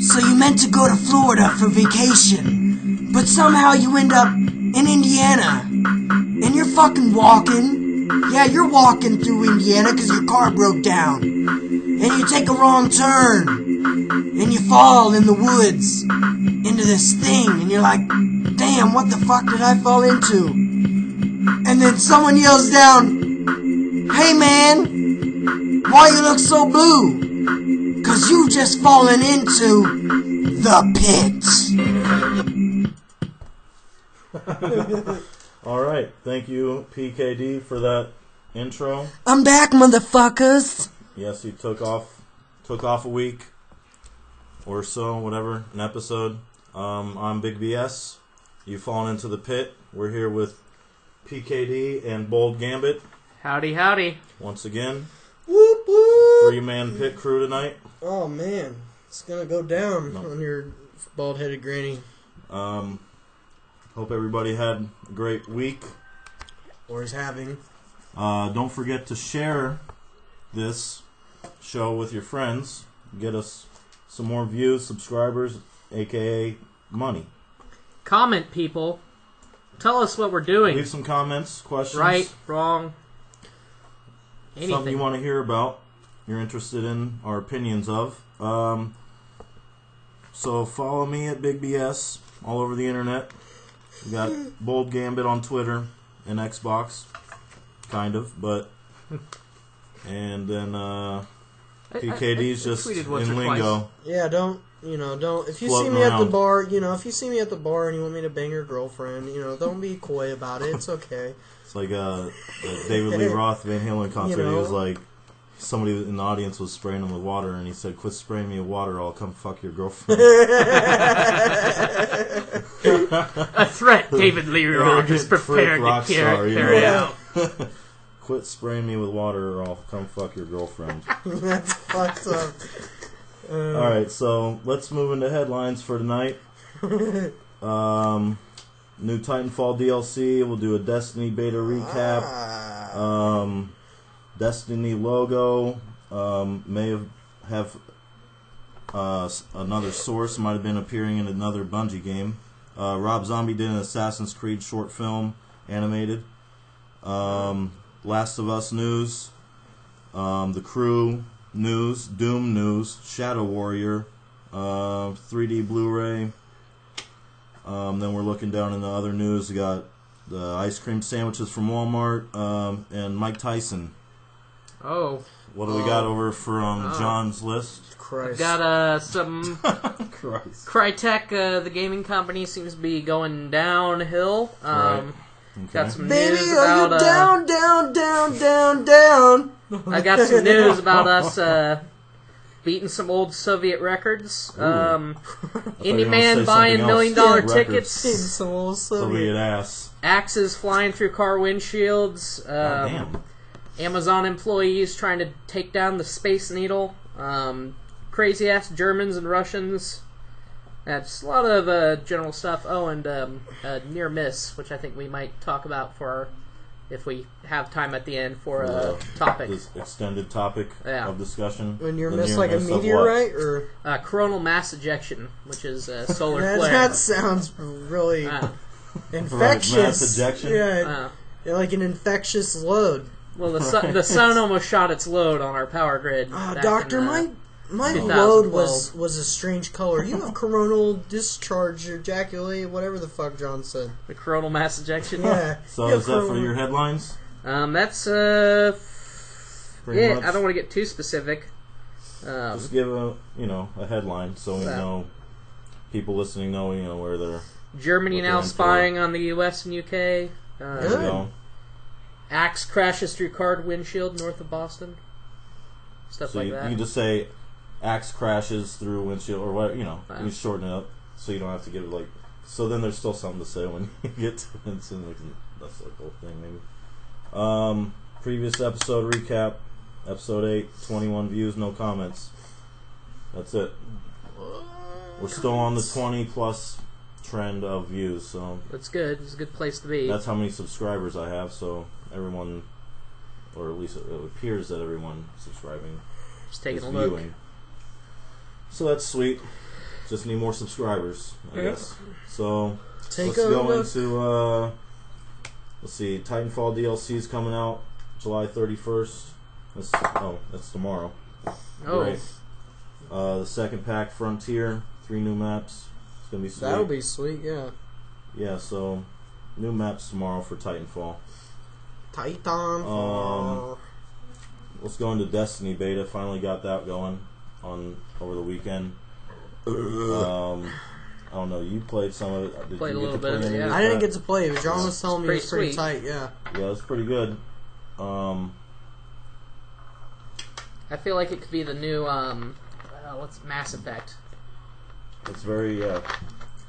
So you meant to go to Florida for vacation, but somehow you end up in Indiana, and you're fucking walking. Yeah, you're walking through Indiana because your car broke down, and you take a wrong turn, and you fall in the woods into this thing, and you're like, damn, what the fuck did I fall into? And then someone yells down, hey man, why you look so blue? 'Cause you just fallen into the pit. Alright, thank you PKD for that intro. I'm back, motherfuckers. Yes, you took off a week or so, whatever, an episode. I'm BigBS. You've fallen into the pit. We're here with PKD and Bold Gambit. Howdy, howdy. Once again. Whoop, whoop. 3-man pit crew tonight. Oh, man. It's gonna go down on your bald-headed granny. Hope everybody had a great week. Or is having. Don't forget to share this show with your friends. Get us some more views, subscribers, aka money. Comment, people. Tell us what we're doing. Leave some comments, questions. Right, wrong, anything. Something you want to hear about, you're interested in, our opinions of. So follow me at BigBS all over the internet. We got Bold Gambit on Twitter and Xbox, kind of, but and then PKD's just in lingo. Yeah, don't. If you see me at the bar, if you see me at the bar and you want me to bang your girlfriend, don't be coy about it. It's okay. It's like the David Lee Roth Van Halen concert. He was like, somebody in the audience was spraying him with water, and he said, "Quit spraying me with water, I'll come fuck your girlfriend." A threat David Lee Roth is prepared to carry out. Quit spraying me with water, or I'll come fuck your girlfriend. That's fucked up. Alright, so let's move into headlines for tonight. New Titanfall DLC. We'll do a Destiny beta recap. Destiny logo may have another source. Might have been appearing in another Bungie game. Rob Zombie did an Assassin's Creed short film, animated. Last of Us news. The Crew news. Doom news. Shadow Warrior. 3D Blu-ray. Then we're looking down in the other news. We got the ice cream sandwiches from Walmart and Mike Tyson. Oh. What do we got over from John's list? I've got some Crytek, the gaming company, seems to be going downhill. Right. Okay. Got some Baby, news about down. I got some news about us beating some old Soviet records. Indie Man buying $1 million tickets. Some old Soviet ass. Axes flying through car windshields. Damn. Amazon employees trying to take down the Space Needle. Crazy ass Germans and Russians. That's a lot of general stuff. Oh, and near miss, which I think we might talk about if we have time at the end for a topic. This extended topic of discussion. When near miss like a meteorite, or coronal mass ejection, which is solar flare. That sounds really infectious. Right, mass ejection. Yeah, like an infectious load. Well, the sun almost shot its load on our power grid. Doctor, my load was a strange color. You have coronal discharge, ejaculate, whatever the fuck John said. The coronal mass ejection? Yeah. So is that for your headlines? That's, Pretty much. I don't want to get too specific. Just give a headline so we know, people listening know, where they're... Germany now spying on the US and UK. There you go. Axe crashes through car windshield north of Boston. Stuff like that. You can just say axe crashes through windshield, or what, you shorten it up so you don't have to give it so then there's still something to say when you get to it. That's the whole thing, maybe. Previous episode recap, episode 8, 21 views, no comments. That's it. We're still on the 20 plus trend of views, so that's good. It's a good place to be. That's how many subscribers I have, so everyone, or at least it appears that everyone subscribing just taking is a look. viewing. So that's sweet. Just need more subscribers, I guess. So Take let's a go look. into let's see, Titanfall DLC is coming out July 31st. That's tomorrow. Oh. Great. The second pack, Frontier, 3 new maps. It's gonna be sweet. That'll be sweet, yeah. Yeah, so new maps tomorrow for Titanfall. Titanfall. Let's go into Destiny beta. Finally got that going over the weekend. I don't know. You played some of it. Did Played you a get to little play bit, any yeah. of I didn't get to play it, but John was telling me it was pretty sweet. tight, yeah. Yeah, it's pretty good. I feel like it could be the new what's Mass Effect. It's very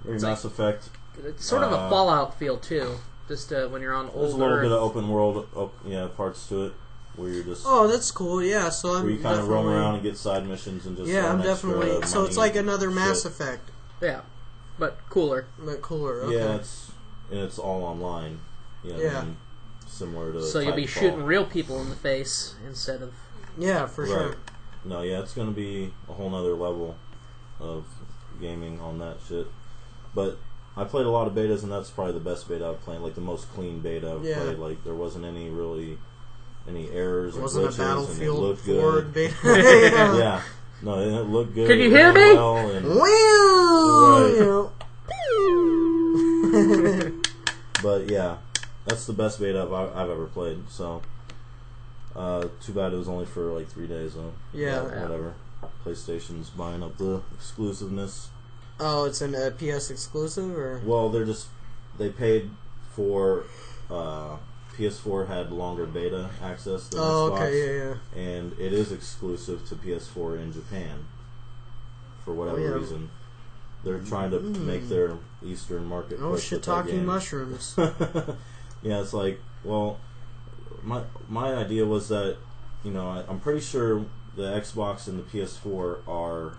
Mass Effect. It's sort of a Fallout feel too. Just when you're on old There's a little Earth. bit of open world, parts to it where you're just Oh, that's cool, yeah. So I'm where you kind of definitely... roam around and get side missions and just Yeah, earn I'm extra definitely... So money it's like and another Mass shit. Effect, Yeah, but cooler. but cooler, okay. Yeah, it's all online. You know what I Yeah. mean? Similar to So you'll be Titanfall. shooting real people in the face instead of. Yeah, for sure. Right. No, yeah, it's going to be a whole nother level of gaming on that shit. But I played a lot of betas, and that's probably the best beta I've played, like the most clean beta I've Yeah. played. Like there wasn't any errors It or wasn't glitches, a and it Battlefield looked Forward good. beta. Yeah, no, it looked good. Can you it hear ran me? Well, and, but yeah, that's the best beta I've ever played. So, too bad it was only for like 3 days though. Yeah. But whatever. PlayStation's buying up the exclusiveness. Oh, it's an PS exclusive, or? Well, they paid for PS4 had longer beta access than Xbox. Okay, yeah. And it is exclusive to PS4 in Japan for whatever Oh, yeah. reason. They're trying to make their Eastern market. Oh, push with that shiitake game. mushrooms. Yeah, it's like, well, my idea was that, I'm pretty sure the Xbox and the PS4 are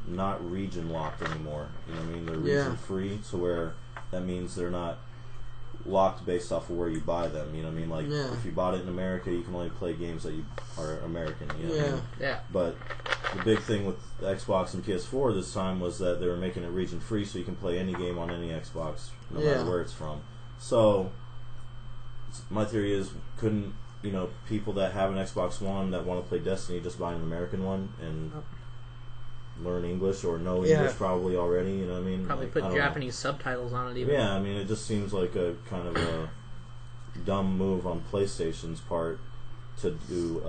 not region locked anymore. You know what I mean? They're region free, to where that means they're not locked based off of where you buy them. You know what I mean? Like if you bought it in America, you can only play games that you are American. You know what I mean? Yeah. But the big thing with the Xbox and PS4 this time was that they were making it region free, so you can play any game on any Xbox, no matter where it's from. So my theory is, couldn't people that have an Xbox One that want to play Destiny just buy an American one and learn English or know English probably already? You know what I mean? Probably Like, put I don't Japanese subtitles on it even. Yeah, I mean, it just seems like a kind of a dumb move on PlayStation's part to do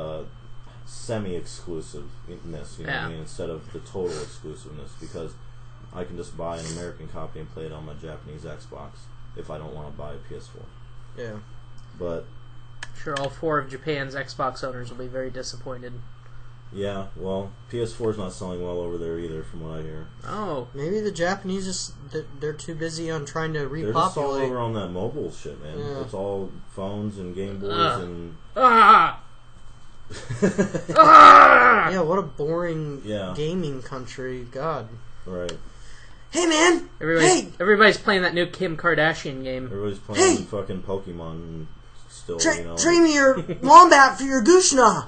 semi-exclusiveness, you know what I mean, instead of the total exclusiveness, because I can just buy an American copy and play it on my Japanese Xbox if I don't want to buy a PS4. Yeah. But Sure, all 4 of Japan's Xbox owners will be very disappointed. yeah, well, PS4's not selling well over there either, from what I hear. Oh. Maybe the Japanese they're too busy on trying to They're just all repopulate. over on that mobile shit, man. Yeah. It's all phones and Game Boys and... Ah! Yeah, what a boring Yeah. gaming country. God. Right. Hey, man! Everybody's playing that new Kim Kardashian game. Everybody's playing fucking Pokemon and still, Train me your wombat for your Gushna!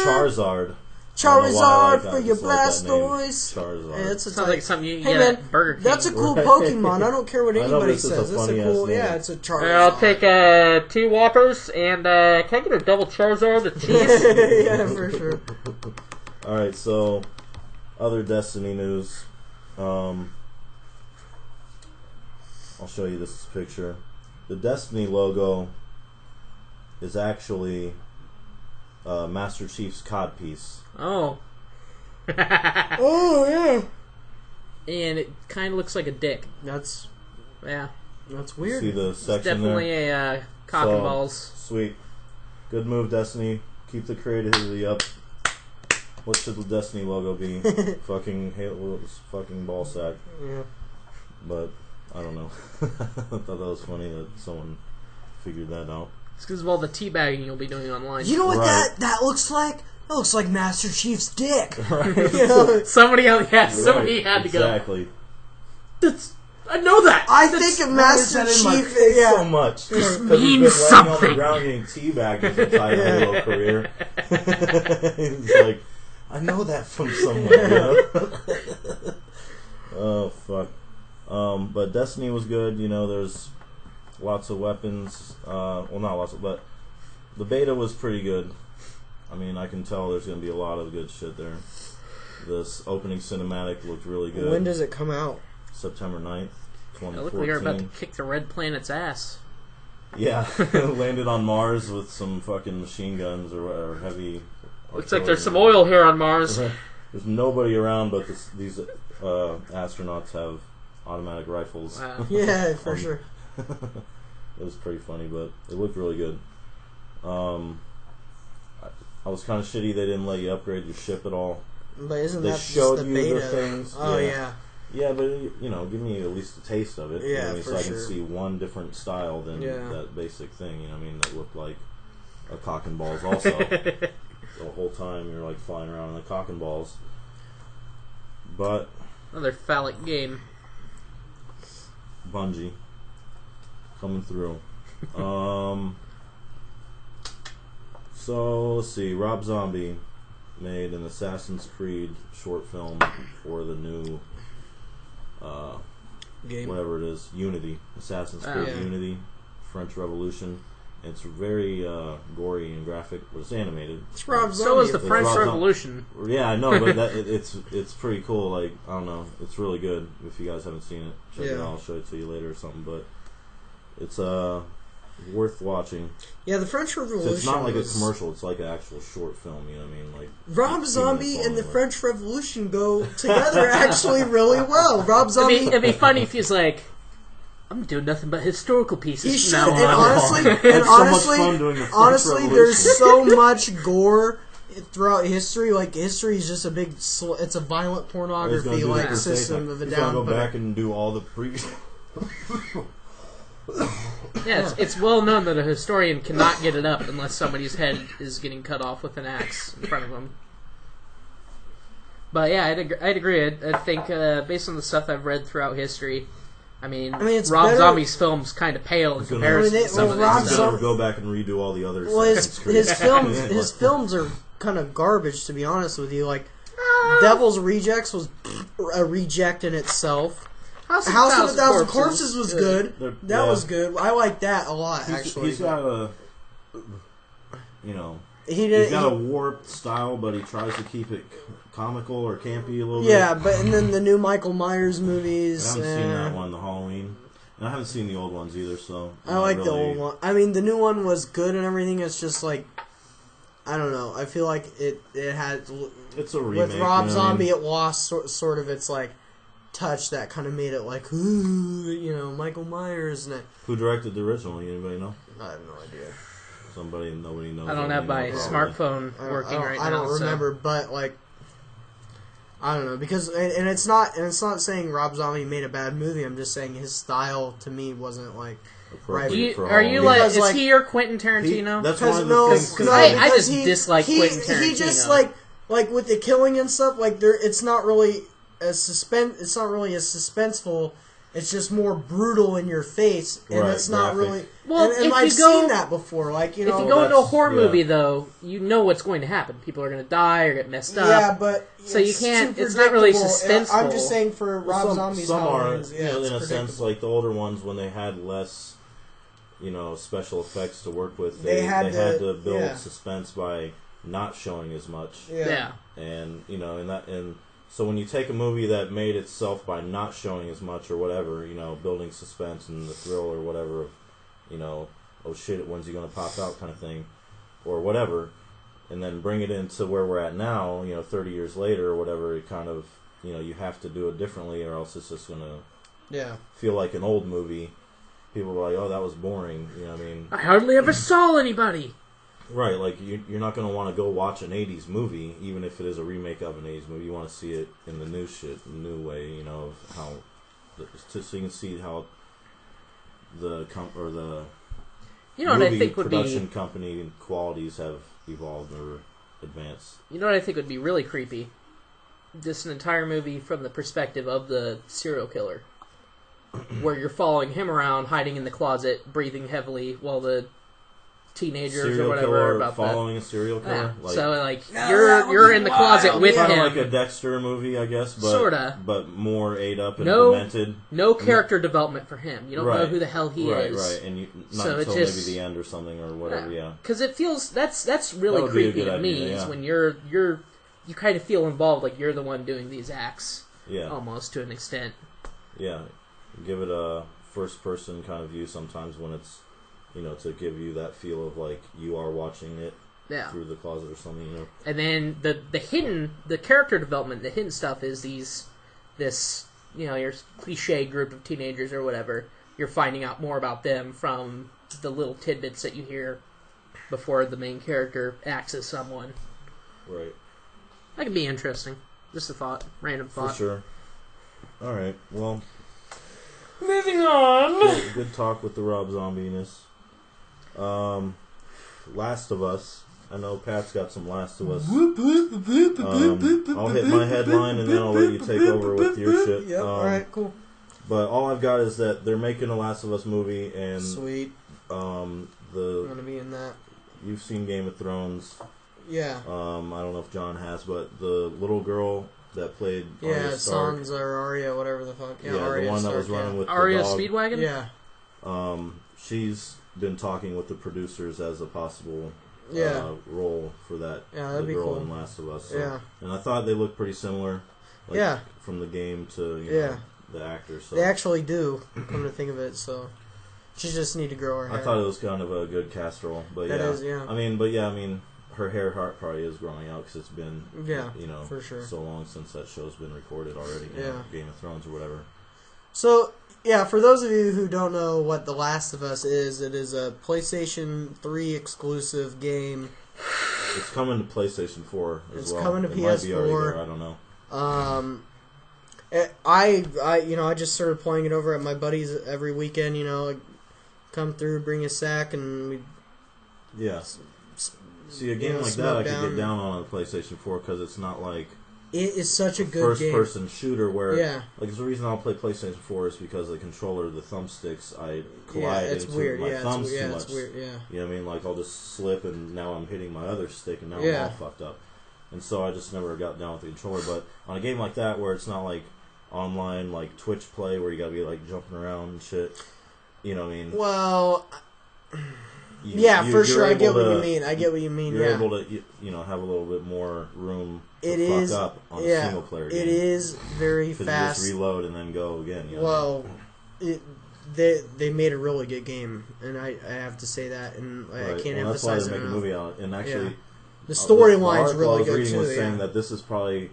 Charizard. Charizard for your Blastoise. Blastoise. Charizard. Yeah, it's Sounds like something you hey, get man, at Burger King. that's a cool Right. Pokemon. I don't care what I know, anybody this is a says. It's a funny-ass cool, name. yeah, it's a Charizard. I'll take 2 Whoppers and can I get a double Charizard with cheese? Yeah, for sure. Alright, so other Destiny news. I'll show you this picture. The Destiny logo is actually Master Chief's codpiece. Oh. Oh, yeah. And it kind of looks like a dick. That's Yeah. weird. See the It's section definitely there? a cock and So, balls. Sweet. Good move, Destiny. Keep the creativity up. What should the Destiny logo be? Fucking Halo's fucking ball sack. Yeah. But I don't know. I thought that was funny that someone figured that out. It's because of all the teabagging you'll be doing online. You know what Right. that looks like? That looks like Master Chief's dick. Right. You know? Somebody had to go. Exactly. I know that. I That's- think of why is Master that in my Chief. face Yeah. so much. Because means he's been laying on the something. ground getting teabagged his entire Halo career. It's like, I know that from somewhere. You know? Oh fuck. But Destiny was good. You know, there's lots of weapons. Well, not lots of, but the beta was pretty good. I mean, I can tell there's going to be a lot of good shit there. This opening cinematic looked really good. When does it come out? September 9th, 2014. It looked like you're about to kick the red planet's ass. Yeah, landed on Mars with some fucking machine guns or heavy. Looks like there's some oil here on Mars. There's nobody around, but these astronauts have automatic rifles. Wow. Yeah, for sure. It was pretty funny, but it looked really good. I was kind of shitty they didn't let you upgrade your ship at all. But isn't They that showed just the you beta? the things. Oh, yeah. Yeah, but, you know, give me at least a taste of it. Yeah, you know what I mean? for So I sure. can see one different style than Yeah. that basic thing, you know what I mean? That looked like a cock and balls also. The whole time you're like flying around in the cock and balls. But Another phallic game. Bungie coming through. So let's see. Rob Zombie made an Assassin's Creed short film for the new Game. whatever it is, Unity. Assassin's Creed yeah. Unity, French Revolution. It's very gory and graphic, but it's animated. It's Rob Zombie. So is the It's French Rob Zom- Revolution. Yeah, I know, but it's pretty cool. Like, I don't know, it's really good. If you guys haven't seen it, check it Yeah. out. I'll show it to you later or something. But it's worth watching. Yeah, the French Revolution. So it's not like was... a commercial. It's like an actual short film. You know what I mean? Like Rob 15 Zombie minutes and the long, French Revolution go together actually really well. Rob Zombie. It'd be funny if he's like, I'm doing nothing but historical pieces He from should, now and on. honestly, It's so much fun doing the French honestly, Revolution. there's so much gore throughout history. Like history is just a big, it's a violent He's pornography gonna do like the system of a He's gonna go down. back and do all the pre. Yeah, it's well known that a historian cannot get it up unless somebody's head is getting cut off with an axe in front of them. But yeah, I'd agree. I think based on the stuff I've read throughout history, I mean it's Rob better- Zombie's film's kind of pale in He's gonna- comparison I mean, to some well, of Rob this He's stuff. gonna go back and redo all the other. Well, Assassin's Creed. his films are kind of garbage, to be honest with you. Like Devil's Rejects was a reject in itself. House of a Thousand Corpses was good. That was good. I like that a lot, actually. He's got a, you know, He he's got a warped style, but he tries to keep it comical or campy a little bit. yeah, but and then the new Michael Myers I movies. haven't seen that one, the Halloween. And I haven't seen the old ones either, so I like the old one. I mean, the new one was good and everything. It's just like, I don't know. I feel like it had It's a remake. with Rob you know Zombie, what I mean? it lost sort of its like touch that kind of made it like, ooh, you know, Michael Myers and it. Who directed the original? Anybody know? I have no idea. Nobody knows. I don't have my smartphone working right now. I don't remember, but like, I don't know because and it's not saying Rob Zombie made a bad movie. I'm just saying his style to me wasn't like right. Are you like? Because, Is like, he your Quentin Tarantino? That's Because one of the no, things. no, I because just dislike Quentin Tarantino. He just like with the killing and stuff. Like it's not really It's not really as suspenseful. It's just more brutal in your face, and Right, it's not graphic. really. Well, and if I've you go- seen that before. Like you know, If you go into a horror yeah. movie, though, you know what's going to happen. People are going to die or get messed up. yeah, but So you it's can't- too it's not really predictable. I'm suspenseful. just saying for Rob Zombie's some are, Halloween's, you know, it's in a sense, predictable. like the older ones when they had less, you know, special effects to work with. They had to- build yeah. suspense by not showing as much. Yeah. And you know, and so when you take a movie that made itself by not showing as much or whatever, you know, building suspense and the thrill or whatever of, you know, oh shit, when's he gonna pop out kind of thing, or whatever, and then bring it into where we're at now, you know, 30 years later or whatever, it kind of, you know, you have to do it differently or else it's just gonna feel like an old movie. People are like, oh, that was boring, you know what I mean? I hardly ever saw anybody. Right, like you're not going to want to go watch an 80s movie, even if it is a remake of an 80s movie. You want to see it in the new shit, the new way, you know, of how, so you can see how the You know what movie I think would production be. company qualities have evolved or advanced. You know what I think would be really creepy. Just an entire movie from the perspective of the serial killer, where you're following him around, hiding in the closet, breathing heavily, while the teenagers serial or whatever killer about following a serial killer. Yeah. So like you're in the closet with kind him. of like a Dexter movie, I guess, but sorta, but more ate up and demented. No character development for him. You don't know who the hell he is. Right, and not until maybe the end or something or whatever. Yeah, because it feels that's really creepy to me. Is when you kind of feel involved, like you're the one doing these acts. Yeah, almost to an extent. Yeah, give it a first person kind of view sometimes when it's, to give you that feel of like you are watching it through the closet or something, And then the character development, the hidden stuff is this your cliche group of teenagers or whatever. You're finding out more about them from the little tidbits that you hear before the main character acts as someone. Right. That could be interesting. Just a thought, random thought. For sure. All right. Well. Moving on. Good talk with the Rob Zombie-ness. Last of Us. I know Pat's got some Last of Us. I'll hit my headline and then I'll let you take over with your shit. Yep. All right. Cool. But all I've got is that they're making a Last of Us movie, and sweet. I'm gonna be in that. You've seen Game of Thrones. Yeah. I don't know if John has, but the little girl that played Arya Stark. Sansa or Arya, whatever the fuck. Yeah, Arya the one Stark, that was running with Arya the dog. Speedwagon? Yeah. She's been talking with the producers as a possible role for that. Yeah, that'd the be girl cool. in Last of Us. So. Yeah. And I thought they looked pretty similar. Like, from the game to the actors. So. They actually do, come to think of it, so she just need to grow her hair. I thought it was kind of a good cast role, but that is, yeah. I mean, her hair probably is growing out because it's been, for sure. so long since that show's been recorded already. Game of Thrones or whatever. So, yeah, for those of you who don't know what The Last of Us is, it is a PlayStation 3 exclusive game. It's coming to PlayStation 4 as it's well. coming to it PS4. Might be already there, I don't know. I just started playing it over at my buddies every weekend. Come through, bring a sack, and we. Yeah. See, a game like that I could get down on a PlayStation 4 because it's not like. It is such a good game. First-person shooter where, like, the reason I'll play PlayStation 4 is because the controller, the thumbsticks, I collide into my thumbs too much. It's weird, yeah. You know what I mean? Like, I'll just slip, and now I'm hitting my other stick, and now I'm all fucked up. And so I just never got down with the controller. But on a game like that, where it's not like online, like Twitch play, where you gotta be like jumping around and shit. You know what I mean? Well. For sure. I get what you mean. You're able to, have a little bit more room to fuck up on a single player game. It is very fast. You just reload and then go again. They made a really good game, and I have to say that, and I can't emphasize it enough. That's why they're making a movie on it. And actually, the storyline's really good too. I was reading was saying that this is probably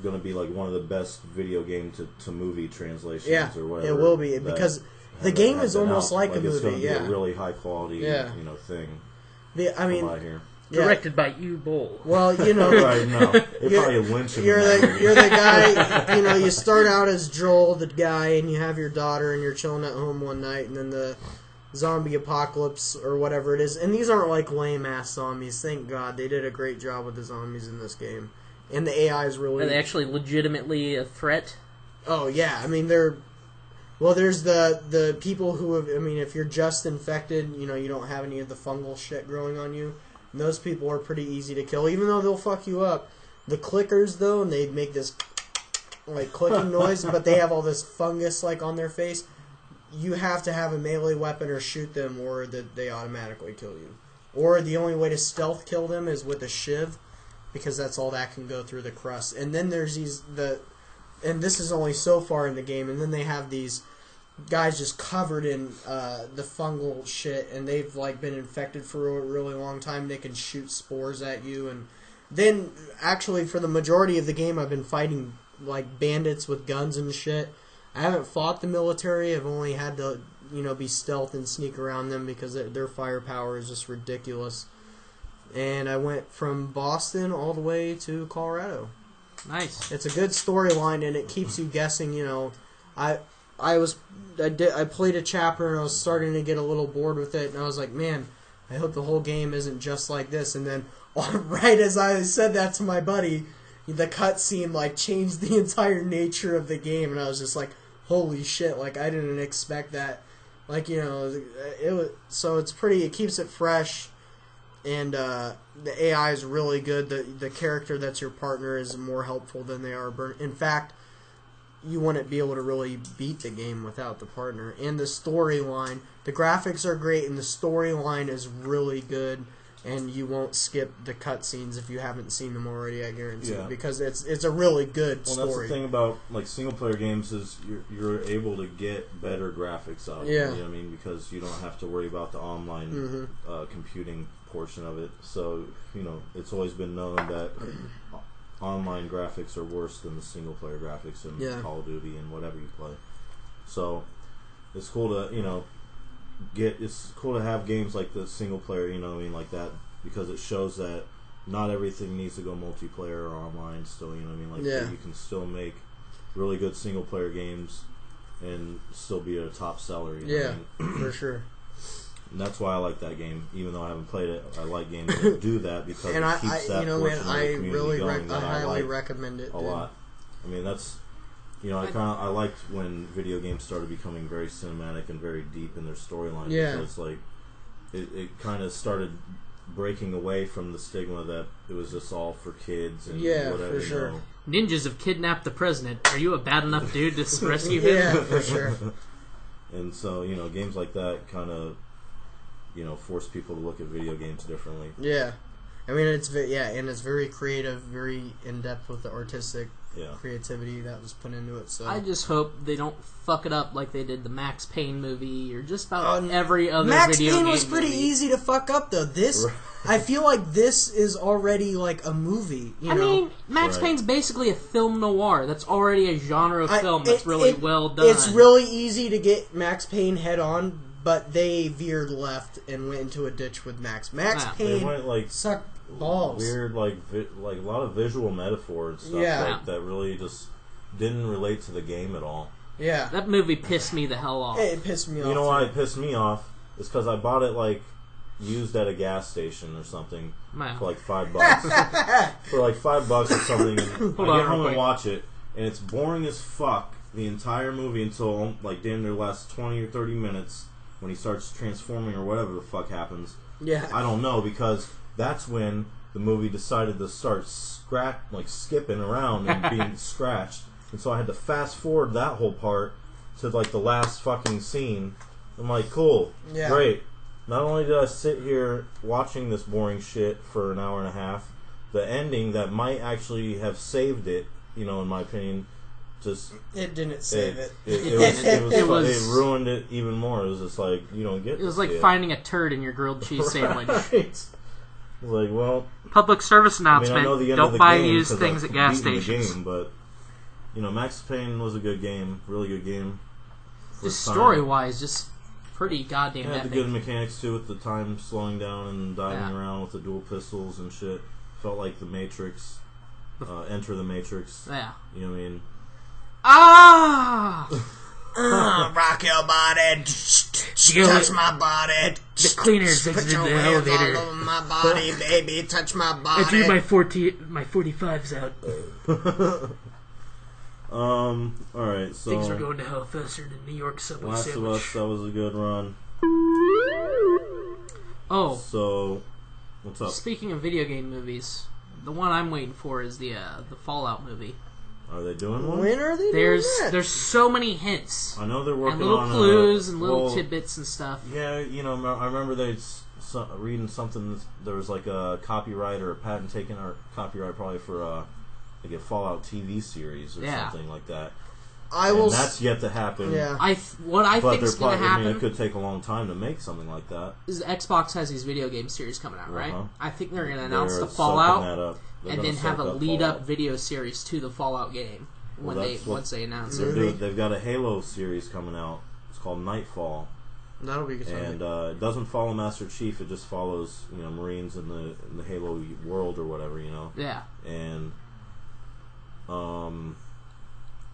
going to be like one of the best video game to movie translations or whatever. It will be because. The game is almost like a movie, it's going to be a really high quality, thing. Directed by you, Bull. Well, right? No, they probably lynch him. You're the guy. You start out as Joel, the guy, and you have your daughter, and you're chilling at home one night, and then the zombie apocalypse or whatever it is. And these aren't like lame ass zombies. Thank God, they did a great job with the zombies in this game, and the AI is really. Are they actually legitimately a threat? Oh yeah, I mean they're. Well, there's the people who have. I mean, if you're just infected, you don't have any of the fungal shit growing on you. And those people are pretty easy to kill, even though they'll fuck you up. The clickers, though, and they make this like clicking noise, but they have all this fungus like on their face. You have to have a melee weapon or shoot them, or that they automatically kill you. Or the only way to stealth kill them is with a shiv, because that's all that can go through the crust. And then there's and this is only so far in the game, and then they have these guys just covered in the fungal shit, and they've like been infected for a really long time. They can shoot spores at you, and then actually for the majority of the game, I've been fighting like bandits with guns and shit. I haven't fought the military. I've only had to be stealth and sneak around them because their firepower is just ridiculous. And I went from Boston all the way to Colorado. Nice. It's a good storyline, and it keeps you guessing. I played a chapter, and I was starting to get a little bored with it, and I was like, man, I hope the whole game isn't just like this. And then, right as I said that to my buddy, the cutscene like changed the entire nature of the game, and I was just like, holy shit! Like I didn't expect that. Like, you know, it was, so it's pretty. It keeps it fresh, and the AI is really good. The character that's your partner is more helpful than they are. In fact, you wouldn't be able to really beat the game without the partner. And the storyline, the graphics are great, and the storyline is really good. And you won't skip the cutscenes if you haven't seen them already, I guarantee. Yeah. Because it's a really good story. Well, that's the thing about like single player games is you're able to get better graphics out of it. You know what I mean? Because you don't have to worry about the online computing portion of it. So, you know, it's always been known that online graphics are worse than the single player graphics in Call of Duty and whatever you play. So it's cool to, you know, it's cool to have games like the single player, you know what I mean, like that, because it shows that not everything needs to go multiplayer or online still, you know what I mean, like you can still make really good single player games and still be a top seller, you know what I mean? For sure. And that's why I like that game, even though I haven't played it. I like games that do that because it keeps that portion of the community going. I highly recommend it a lot. I mean, that's, you know, I liked when video games started becoming very cinematic and very deep in their storyline. Yeah. So it's like it kind of started breaking away from the stigma that it was just all for kids and whatever. For sure. You know. Ninjas have kidnapped the president. Are you a bad enough dude to rescue him? Yeah, for sure. And so, you know, games like that kind of, you know, force people to look at video games differently. Yeah. I mean, and it's very creative, very in-depth with the artistic creativity that was put into it. So I just hope they don't fuck it up like they did the Max Payne movie or just about every other Max video Payne game was pretty easy to fuck up, though. This, I feel like this is already like a movie. You know? mean, Max Payne's basically a film noir. That's already a genre of film that's really well done. It's really easy to get Max Payne head on, but they veered left and went into a ditch with Max Payne. They went like sucked balls. Weird, like a lot of visual metaphors and stuff like that really just didn't relate to the game at all. Yeah, that movie pissed me the hell off. It pissed me off. You know why it pissed me off? It's because I bought it like used at a gas station or something for like $5. For like $5 or something. And I get home and watch it, and it's boring as fuck the entire movie until like damn near the last 20 or 30 minutes when he starts transforming or whatever the fuck happens. Yeah, I don't know, because that's when the movie decided to start skipping around and being scratched. And so I had to fast forward that whole part to like the last fucking scene. I'm like, cool, great. Not only did I sit here watching this boring shit for an hour and a half, the ending that might actually have saved it, you know, in my opinion, just it didn't save it. It ruined it even more. It was just like, you don't get. It was like finding a turd in your grilled cheese sandwich. Right. Like, well, public service announcement: I know the end don't of the buy game used things at gas stations. The game, but you know, Max Payne was a good game, really good game. Just story-wise, just pretty goddamn epic. Had the good mechanics too, with the time slowing down and diving around with the dual pistols and shit. Felt like the Matrix, Enter the Matrix. Yeah, you know what I mean. Rock your body, touch my body. The cleaners exited the elevator. All over my body, baby, touch my body. I threw my 45s out. Alright, so things are going to hell faster than New York subway sandwich. Last of Us, that was a good run. Oh, so what's up? Speaking of video game movies, the one I'm waiting for is the Fallout movie. Are they doing one? When are they doing that? There's so many hints. I know they're working on little clues and little well, tidbits and stuff. Yeah, you know, I remember reading something. There was like a copyright or a patent taken, or copyright probably for like a Fallout TV series or something like that. That's yet to happen. Yeah. What I think is going to happen. I mean, it could take a long time to make something like that. Is Xbox has these video game series coming out, right? I think they're going to announce the Fallout and then have a lead-up video series to the Fallout game once they announce it. They've got a Halo series coming out. It's called Nightfall. That'll be good. And it doesn't follow Master Chief. It just follows, you know, Marines in the Halo world or whatever, you know. Yeah. And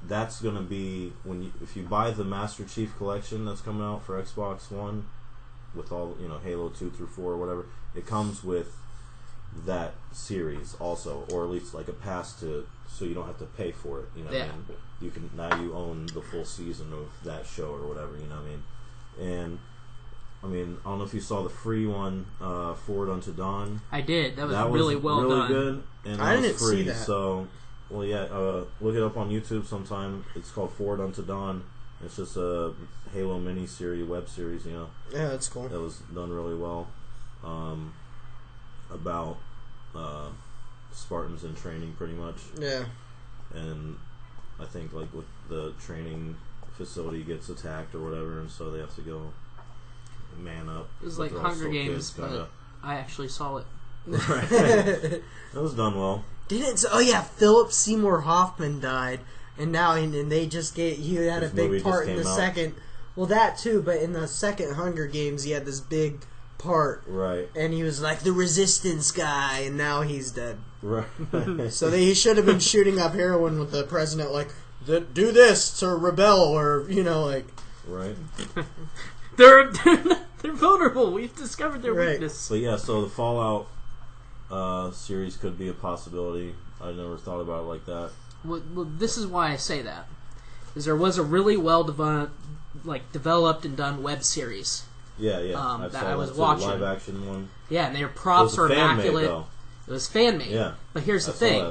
that's gonna be if you buy the Master Chief collection that's coming out for Xbox One with all, you know, Halo 2 through 4 or whatever, it comes with that series also, or at least like a pass so you don't have to pay for it, you know what I mean? You own the full season of that show or whatever, you know what I mean? And I mean, I don't know if you saw the free one, Forward Unto Dawn. I did. That was really well really done. Good, and I didn't free, see that. So, well, yeah, look it up on YouTube sometime. It's called Forward Unto Dawn. It's just a Halo mini-series, web series, you know. Yeah, that's cool. That was done really well. About Spartans in training, pretty much. Yeah. And I think, like, with the training facility gets attacked or whatever, and so they have to go man up. It was like Hunger Games, but I actually saw it. Right. That was done well. Oh yeah, Philip Seymour Hoffman died, and now and they just he had a big part in the second. Well, that too, but in the second Hunger Games, he had this big part. Right. And he was like the resistance guy, and now he's dead. Right. So he should have been shooting up heroin with the president, like, do this to rebel, or, you know, like... Right. They're vulnerable. We've discovered their weakness. But yeah, so the Fallout series could be a possibility. I never thought about it like that. Well, this is why I say that. Is there was a really developed and done web series. Yeah. That I was watching. The live action one. Yeah, and their props were immaculate. It was fan made. Yeah. But here's the thing: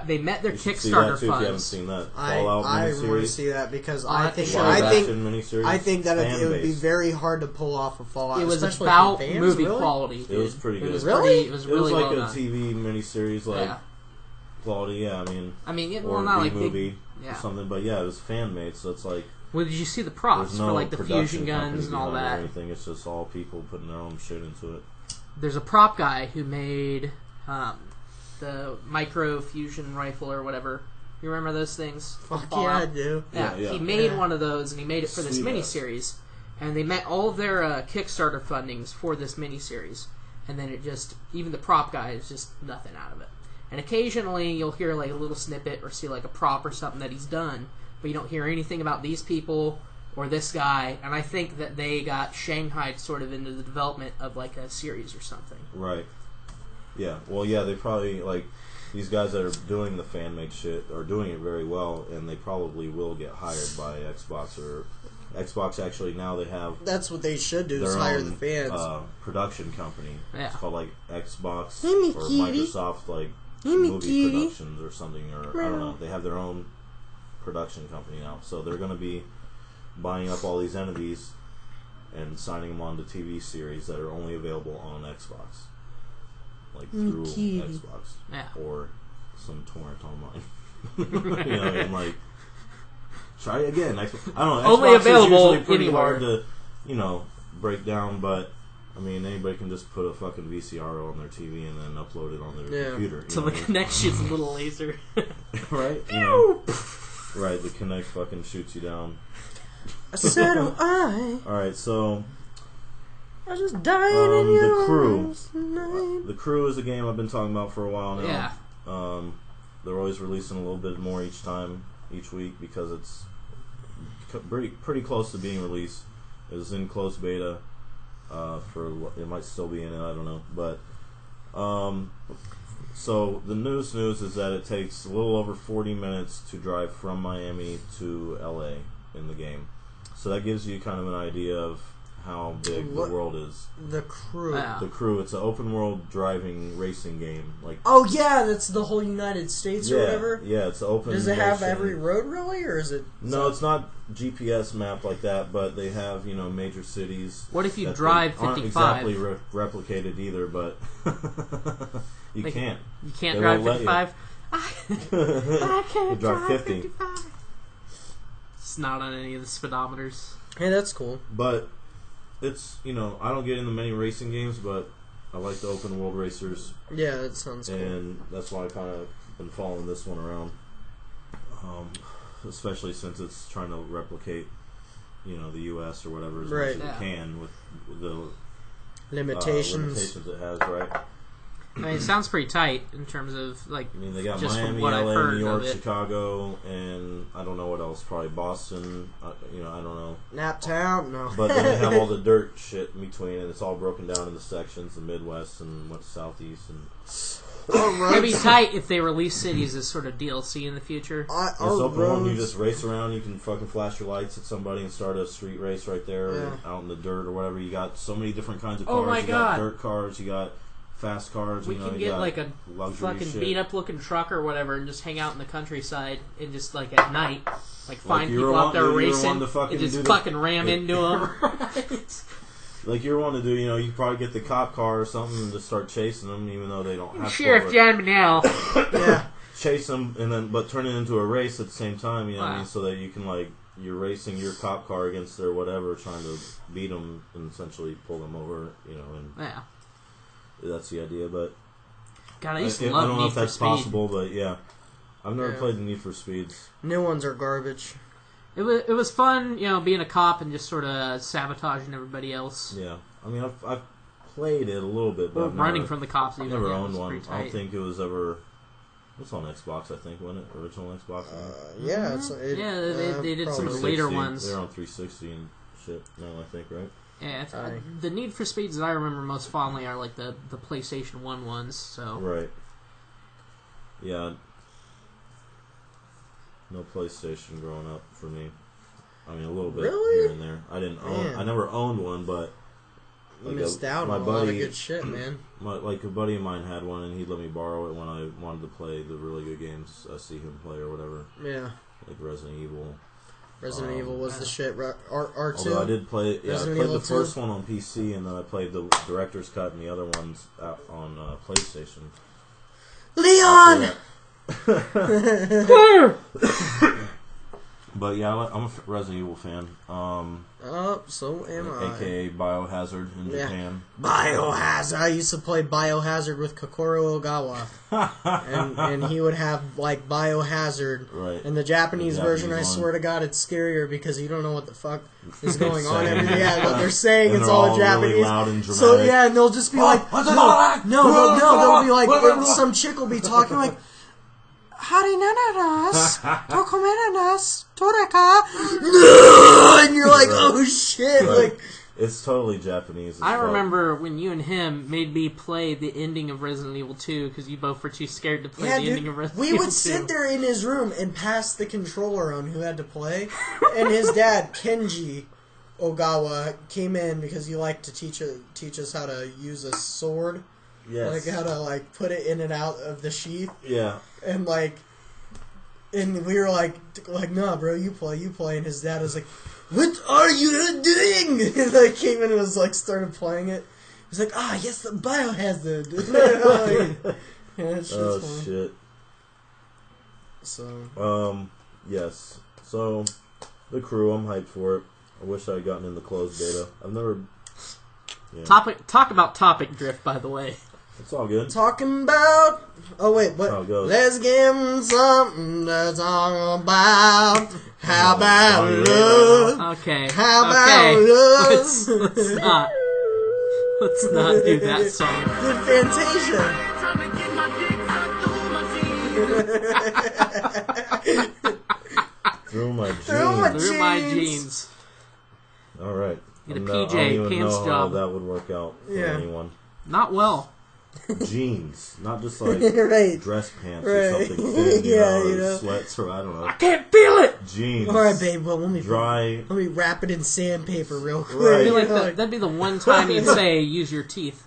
they met their Kickstarter funds. If you haven't seen that, I want to see that because I think that it would be very hard to pull off a Fallout. It was about movie quality. It was pretty good. It was really like well a done. TV miniseries, quality. Yeah, I mean, or not like movie or something, but yeah, it was fan made, so it's like. Well, did you see the props for like the fusion guns and all that? Anything. It's just all people putting their own shit into it. There's a prop guy who made the micro fusion rifle or whatever. You remember those things? Fuck yeah, I do. Yeah, he made one of those, and he made it for this miniseries. And they met all of their Kickstarter fundings for this miniseries. And then it just, even the prop guy is just nothing out of it. And occasionally you'll hear like a little snippet or see like a prop or something that he's done, but you don't hear anything about these people or this guy. And I think that they got shanghaied sort of into the development of like a series or something. Right. Yeah. Well, yeah, they probably, like, these guys that are doing the fan-made shit are doing it very well, and they probably will get hired by Xbox or... Xbox, actually, now they have... That's what they should do, is hire the fans. Production company. Yeah. It's called, like, Xbox or Microsoft, like, movie productions or something, or I don't know. They have their own production company now. So they're going to be buying up all these entities and signing them on to TV series that are only available on Xbox. Like, through Xbox. Yeah. Or some torrent online. You know, and like... Try it again. I don't know. Only Xbox available is usually pretty anywhere. hard to, break down. But I mean, anybody can just put a fucking VCR on their TV and then upload it on their computer. So the Kinect shoots a little laser, right? Right. The Kinect fucking shoots you down. I said, All right. So I just died in your The Crew. arms tonight. The Crew is a game I've been talking about for a while now. Yeah. They're always releasing a little bit more each week because it's pretty close to being released. It was in closed beta it might still be in it, I don't know, but so the news is that it takes a little over 40 minutes to drive from Miami to LA in the game, so that gives you kind of an idea of how big the world is. The Crew. The Crew. It's an open world driving racing game. Like, oh yeah, that's the whole United States or whatever. Yeah, it's open. Does it have every road really, or is it? No, it's not GPS mapped like that, but they have major cities. What if you drive 55? Aren't exactly replicated either, but you can't. You can't drive 55. I can't drive 50. 55. It's not on any of the speedometers. Hey, that's cool. But it's, I don't get into many racing games, but I like the open world racers. Yeah, that sounds cool. And that's why I kind of been following this one around. Especially since it's trying to replicate, the U.S. or whatever as much as it can with the limitations it has, right? I mean, it sounds pretty tight in terms of, like, they got just Miami, what LA, I've heard New York, of it. Chicago, and I don't know what else. Probably Boston. I don't know. Naptown? No. But then they have all the dirt shit in between, and it's all broken down into sections: the Midwest and Southeast, and It'd be tight if they release cities as sort of DLC in the future. It's open one, you just race around, you can fucking flash your lights at somebody and start a street race right there, or out in the dirt or whatever. You got so many different kinds of cars. Oh my God. Got dirt cars, you got fast cars. We can get like a fucking shit. beat up looking truck or whatever and just hang out in the countryside and just like at night, like find people out there racing and just fucking ram into them. Right. Like you're wanting to do, you probably get the cop car or something and just start chasing them, even though they don't have Sheriff John Manel. Yeah. Chase them but turn it into a race at the same time, you know what I mean? So that you can, you're racing your cop car against their whatever, trying to beat them and essentially pull them over, and that's the idea. But God, I used to I love don't know Need if that's for Speed. possible, but yeah. I've never played the Need for Speeds. New ones are garbage. It was fun, being a cop and just sort of sabotaging everybody else. Yeah. I mean, I've played it a little bit, but running from the cops. I've never owned one. I don't think it was ever... It's on Xbox, I think, wasn't it? Original Xbox? Yeah. They did some of the later ones. They're on 360 and shit now, I think, right? Yeah, the Need for Speeds that I remember most fondly are like the PlayStation 1 ones. So right. Yeah. No PlayStation growing up for me. I mean, a little bit here and there. I didn't own. I never owned one, but you missed out on a lot of good shit, man. A buddy of mine had one, and he'd let me borrow it when I wanted to play the really good games I see him play or whatever. Yeah. Like Resident Evil. Resident Evil was the shit. R2. Although I did play, I played Evil the first one on PC, and then I played the director's cut and the other ones out on PlayStation. Leon! But yeah, I'm a Resident Evil fan. So am I. AKA Biohazard in Japan. Biohazard. I used to play Biohazard with Kokoro Ogawa. and he would have, Biohazard. Right. And the Japanese version, I swear to God, it's scarier because you don't know what the fuck is going on. What they're saying, it's all Japanese. Really loud and dramatic. So, and they'll just be they'll be some chick will be talking like, Harinanaras, Tokomeranas, Toreka. And you're like, oh shit. Right. It's totally Japanese. I remember when you and him made me play the ending of Resident Evil 2 because you both were too scared to play the ending of Resident Evil 2. We would sit there in his room and pass the controller on who had to play. And his dad, Kenji Ogawa, came in because he liked to teach us how to use a sword. Yes. How to put it in and out of the sheath. Yeah. And and we were like, nah, bro, you play. And his dad was like, what are you doing? And came in and was started playing it. He was like, yes, the Biohazard. Oh shit. So. Yes. So, the Crew, I'm hyped for it. I wish I had gotten in the closed beta. I've never. Yeah. Talk about topic drift, by the way. It's all good. Talking about... Oh, wait, what? How it goes. Let's give him something to talk about. How about love? Okay. How about love? Let's not do that song. Good Fantasia. Through my jeans. All right. Get a I PJ don't even pants know job. how that would work out for anyone. Not well. Jeans, not just right. dress pants or something thin, or sweats, or I don't know. I can't feel it. Jeans. All right, babe. Well, let me wrap it in sandpaper real quick. Right. That'd be the one time you'd say use your teeth.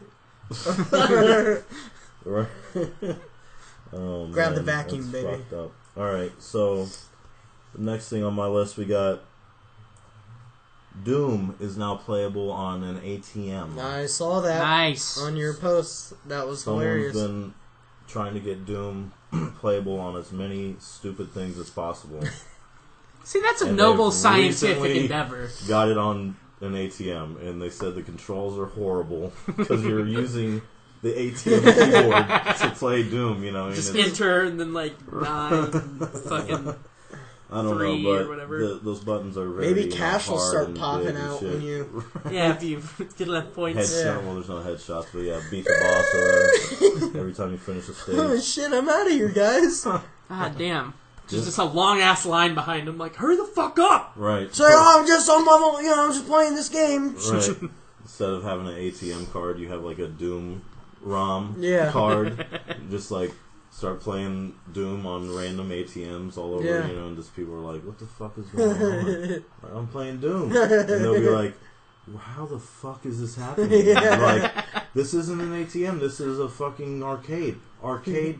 Right. Oh, grab the vacuum, that's baby. fucked up. All right, so the next thing on my list, we got Doom is now playable on an ATM. I saw that. Nice. On your post. That was hilarious. Someone's been trying to get Doom playable on as many stupid things as possible. See, that's a noble scientific endeavor. Got it on an ATM, and they said the controls are horrible because you're using the ATM keyboard to play Doom, Just enter and then 9 fucking... I don't know, but those buttons are very maybe cash will start popping out when you... Yeah, if you get enough points. Headshot, well, there's no headshots, but beat the boss or whatever. Every time you finish a stage. Oh shit, I'm out of here, guys. God damn. Just a long-ass line behind him, hurry the fuck up! Right. So, I'm just I'm just playing this game. Right. Instead of having an ATM card, you have a Doom ROM card. Just like start playing Doom on random ATMs all over, and just people are like, what the fuck is going on? I'm playing Doom. And they'll be like, how the fuck is this happening? Like, this isn't an ATM, this is a fucking arcade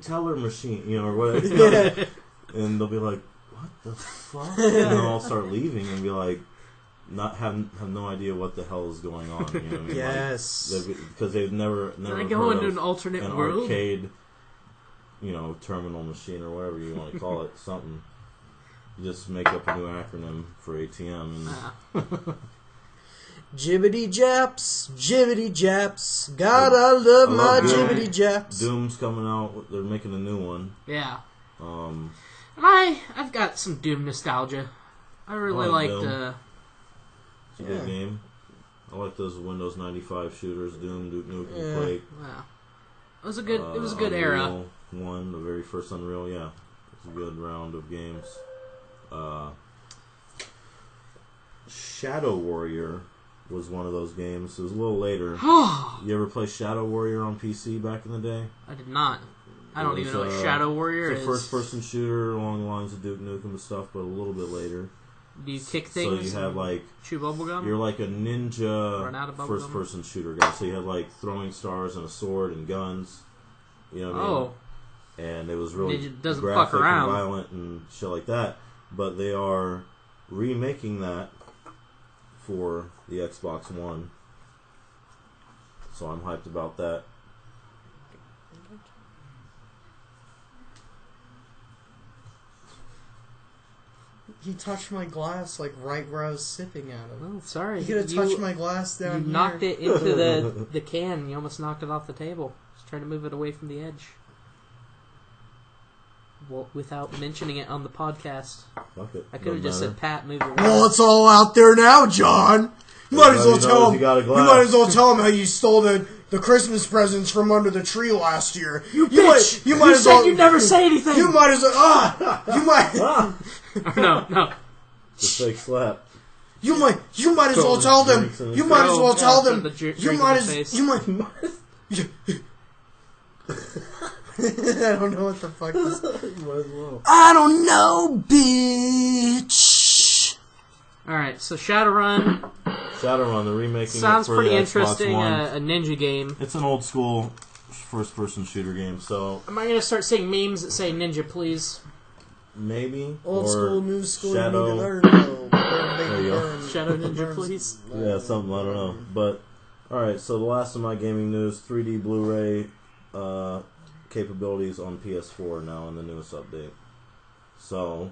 teller machine, or whatever. And they'll be like, what the fuck? And then I'll start leaving and be like, not have no idea what the hell is going on. You know what I mean? Yes. Like, because they've never I go into an alternate world. Arcade, terminal machine or whatever you want to call it, something. You just make up a new acronym for ATM. And Jibbity japs, gotta love my jibbity japs. Doom's coming out. They're making a new one. Yeah. I've got some Doom nostalgia. I really liked. It's a good game. I like those Windows 95 shooters. Doom, Duke Nukem, Quake. Yeah. It was a good era. One, the very first Unreal. Yeah, it's a good round of games. Shadow Warrior was one of those games. It was a little later. You ever play Shadow Warrior on PC back in the day? I did not. I don't even know what Shadow Warrior is. It's a first-person shooter along the lines of Duke Nukem and stuff, but a little bit later. Do you kick things? So you have chew bubblegum? You're like a ninja first-person shooter guy. So you have throwing stars and a sword and guns. You know what I mean? And it was really graphic and violent and shit like that. But they are remaking that for the Xbox One. So I'm hyped about that. He touched my glass right where I was sipping at him. Oh, sorry. He could have touched my glass down here. You knocked it into the can. You almost knocked it off the table. Just trying to move it away from the edge. Well, without mentioning it on the podcast. Fuck it. I could have just said, Pat, move it away. Well, it's all out there now, John. You might as well tell him. You might as well tell him how you stole the Christmas presents from under the tree last year. You bitch! You might as well. You never say anything. You might as well. You might. No. Just fake slap. You might as well tell them. You might as well tell them. You might. I don't know what the fuck this is. I don't know, bitch. Alright, so Shadowrun. Shadowrun, the remaking. Sounds for pretty the interesting. Xbox A ninja game. It's an old school first-person shooter game. So am I going to start seeing memes that say ninja, please? Maybe. Old school, new school. Shadow. There you go. Shadow Ninja, please. Yeah, something. I don't know. But alright, so the last of my gaming news: 3D Blu-ray capabilities on PS4 now in the newest update. So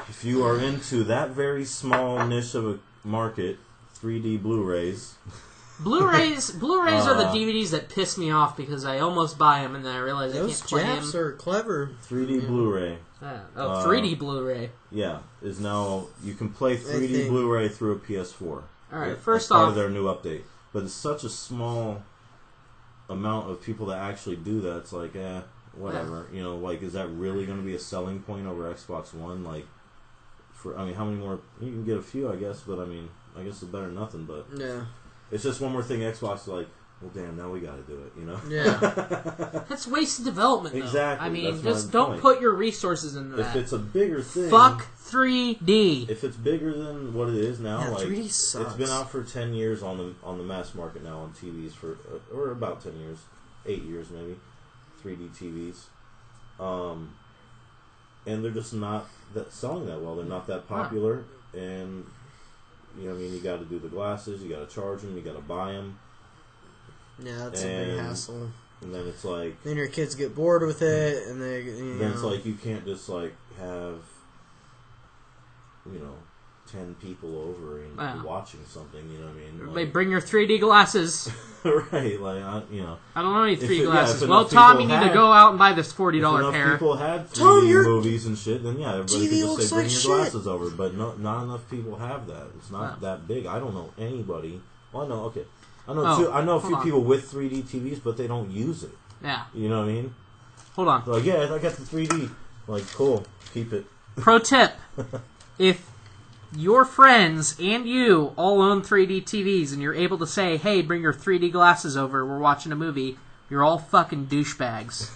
if you are into that very small niche of a market, 3D Blu-rays. Blu-rays are the DVDs that piss me off because I almost buy them and then I realize I can't play them. Those Japs are clever. 3D Blu-ray. 3D Blu-ray. Yeah, is now you can play 3D Blu-ray through a PS4. All right, first part off, of their new update, but it's such a small amount of people that actually do that. It's like, whatever. Yeah. Is that really going to be a selling point over Xbox One? How many more? You can get a few, I guess, but I guess it's better than nothing. But yeah, it's just one more thing. Xbox is like, well, damn, now we got to do it. Yeah, that's wasted development. Though. Exactly. Just don't put your resources into that. If it's a bigger thing, fuck 3D. If it's bigger than what it is now, 3D sucks. It's been out for 10 years on the mass market now on TVs or about 10 years, 8 years maybe, 3D TVs, and they're just not selling that well. They're not that popular, and you got to do the glasses, you got to charge them, you got to buy them. Yeah, that's a big hassle. And then it's like then your kids get bored with it, and they it's like you can't just have 10 people over and watching something. You know what I mean? Everybody bring your 3D glasses. Right, I don't know any 3D glasses. Well, Tom, you need to go out and buy this $40 pair. If people had 3D movies and shit, then everybody could just say bring your glasses over. But not enough people have that. It's not that big. I don't know anybody. Well, no, okay. I know a few people with 3D TVs, but they don't use it. Yeah. You know what I mean? Hold on. They're like, yeah, I got the 3D. Like, cool. Keep it. Pro tip. If your friends and you all own 3D TVs and you're able to say, hey, bring your 3D glasses over, we're watching a movie, you're all fucking douchebags.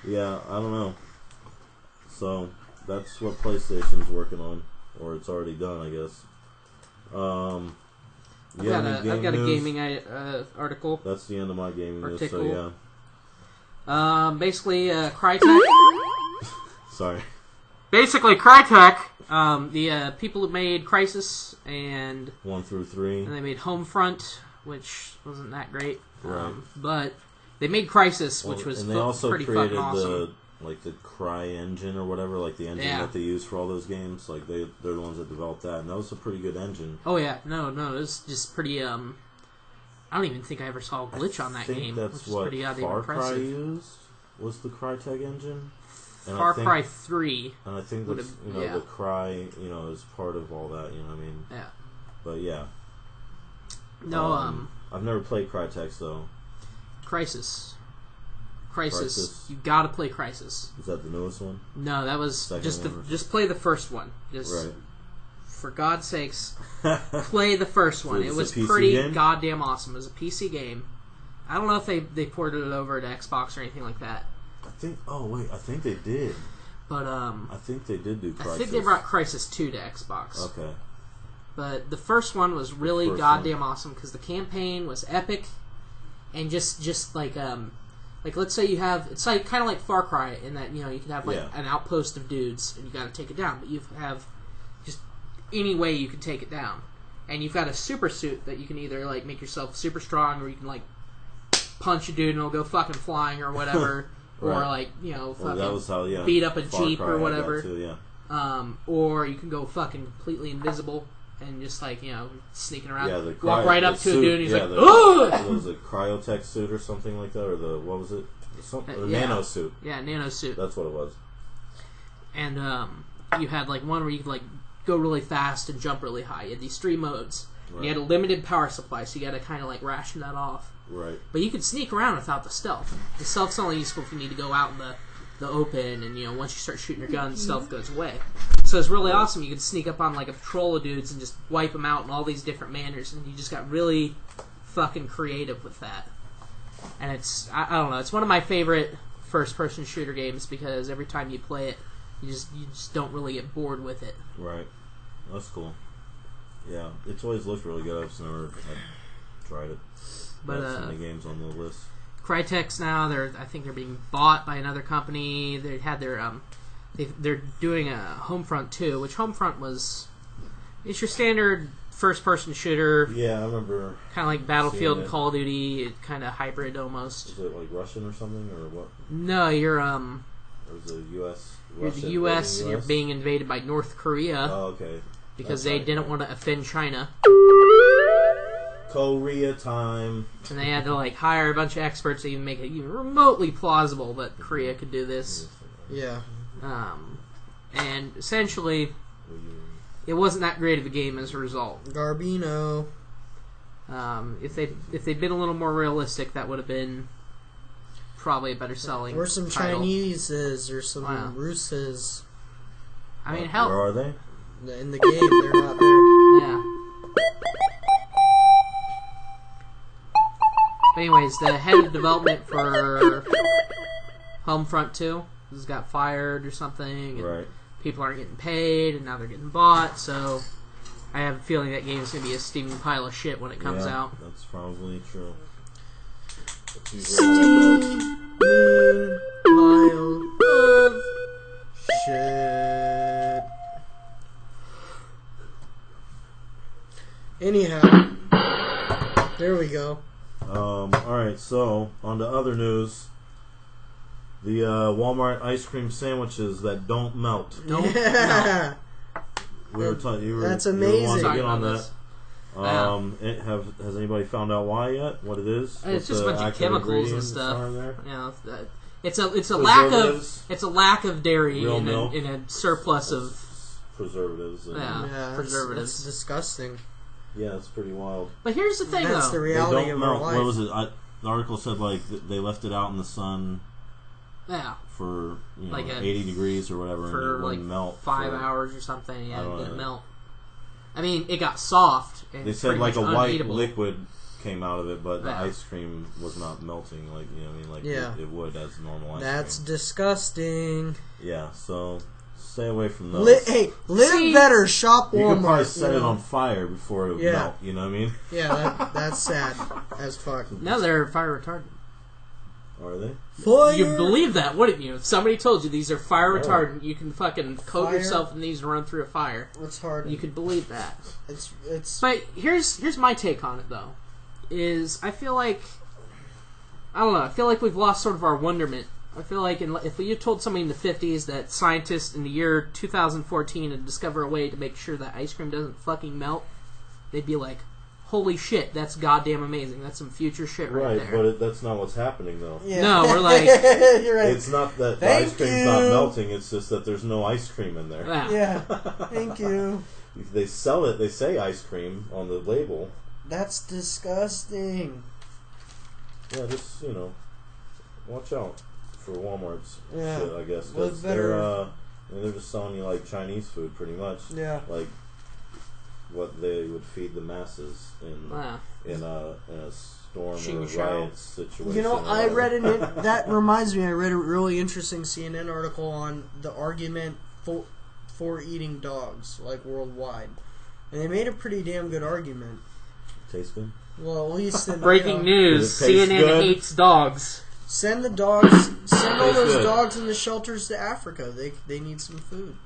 Yeah, I don't know. So, that's what PlayStation's working on. Or it's already done, I guess. I've got a gaming article. That's the end of my gaming news, so yeah. Basically, Crytek... Sorry. Basically, Crytek, the people who made Crysis and... 1 through 3. And they made Homefront, which wasn't that great. Right. But they made Crysis, which was pretty fucking awesome. And they also created the Cry engine or whatever, like the engine that they use for all those games. Like they're the ones that developed that, and that was a pretty good engine. Oh yeah, no, it was just pretty. I don't even think I ever saw a glitch on that game. That's which what pretty Far Cry used. Was the Crytek engine? And Far Cry 3. And I think that's the Cry is part of all that. You know what I mean? Yeah. But yeah. No. I've never played Crytek though. Crisis. You gotta play Crysis. Is that the newest one? No, that was just play the first one. Right. For God's sakes, play the first one. It was pretty goddamn awesome. It was a PC game. I don't know if they ported it over to Xbox or anything like that. I think they did. But I think they did do Crysis. I think they brought Crysis 2 to Xbox. Okay. But the first one was really goddamn awesome because the campaign was epic, and just like let's say you have, it's like kind of like Far Cry in that you can have an outpost of dudes and you got to take it down, but you have just any way you can take it down, and you've got a super suit that you can either like make yourself super strong, or you can like punch a dude and it'll go fucking flying or whatever, right. Or like fucking beat up a Jeep or whatever, or you can go fucking completely invisible and just like sneaking around, walk right up to a dude and he's like, "Ugh!" Was it Cryotech suit or something like that, or what was it? The nano suit. Yeah, nano suit. That's what it was. And you had like one where you could like go really fast and jump really high. You had these 3 modes. Right. And you had a limited power supply, so you got to kind of like ration that off. Right. But you could sneak around without the stealth. The stealth's only useful if you need to go out in the open, and once you start shooting your gun, stealth goes away. So it's really awesome. You could sneak up on like a patrol of dudes and just wipe them out in all these different manners, and you just got really fucking creative with that. And it's I don't know, it's one of my favorite first-person shooter games because every time you play it, you just don't really get bored with it. Right. That's cool. Yeah, it's always looked really good. I've just never tried it. But so many games on the list. Crytek's now, I think they're being bought by another company. They had their they're doing a Homefront 2, which Homefront it's your standard first-person shooter. Yeah, I remember. Kind of like Battlefield and Call of Duty, kind of hybrid almost. Is it like Russian or something, or what? No, you're Or is it U.S.? You're the U.S. and you're being invaded by North Korea. Oh, okay. Because they didn't want to offend China. Korea time. And they had to like hire a bunch of experts to even make it even remotely plausible that Korea could do this. Yeah. And essentially, it wasn't that great of a game as a result. Garbino. If they'd been a little more realistic, that would have been probably a better selling. Or some title. Chineses or some Russes. I mean, hell. Where are they? In the game, they're not there. Yeah. Anyways, the head of development for Homefront 2 has got fired or something, and right. People aren't getting paid, and now they're getting bought, so I have a feeling that game's going to be a steaming pile of shit when it comes out. That's probably true. Steaming pile of shit. Anyhow, there we go. Alright, so, on to other news. The Walmart ice cream sandwiches that don't melt. Yeah. That's amazing. You were wanting to get on that. Has anybody found out why yet? What it is? It's just a bunch of chemicals and stuff. It's a lack of dairy in a surplus of preservatives. Preservatives. It's disgusting. Yeah, it's pretty wild. But here's the thing, That's the reality of our life. What was it? The article said like they left it out in the sun Yeah. For like 80 degrees or whatever, for and it like wouldn't melt 5 hours or something. Yeah, it didn't know. melt. I mean, it got soft. And they said like a uneatable. white liquid came out of it, but the ice cream was not melting like it would as normal ice That's cream. Disgusting. Yeah, so stay away from those. Live better, shop Walmart. You can probably set it on fire before it would melt, you know what I mean? Yeah, that's sad as fuck. No, they're fire retardant. Are they? Fire. You'd believe that, wouldn't you? If somebody told you these are fire retardant, you can fucking coat yourself in these and run through a fire. Retardant. You could believe that. It's. But here's my take on it though. Is I feel like we've lost sort of our wonderment. I feel like if you told somebody in the 50s that scientists in the year 2014 would discover a way to make sure that ice cream doesn't fucking melt, they'd be like, holy shit, that's goddamn amazing. That's some future shit right there. Right, but that's not what's happening, though. Yeah. No, we're like... You're right. It's not that the ice cream's not melting, it's just that there's no ice cream in there. Yeah. Thank you. They sell it, they say ice cream on the label. That's disgusting. Yeah, just, watch out for Walmart's shit, I guess. What's better? They're just selling you, like, Chinese food, pretty much. Yeah. Like, what they would feed the masses in a storm or riot situation. I read that reminds me, I read a really interesting CNN article on the argument for eating dogs, like, worldwide. And they made a pretty damn good argument. Tastes good? Well, at least in... Breaking news, CNN hates dogs. Send all those dogs in the shelters to Africa. They need some food.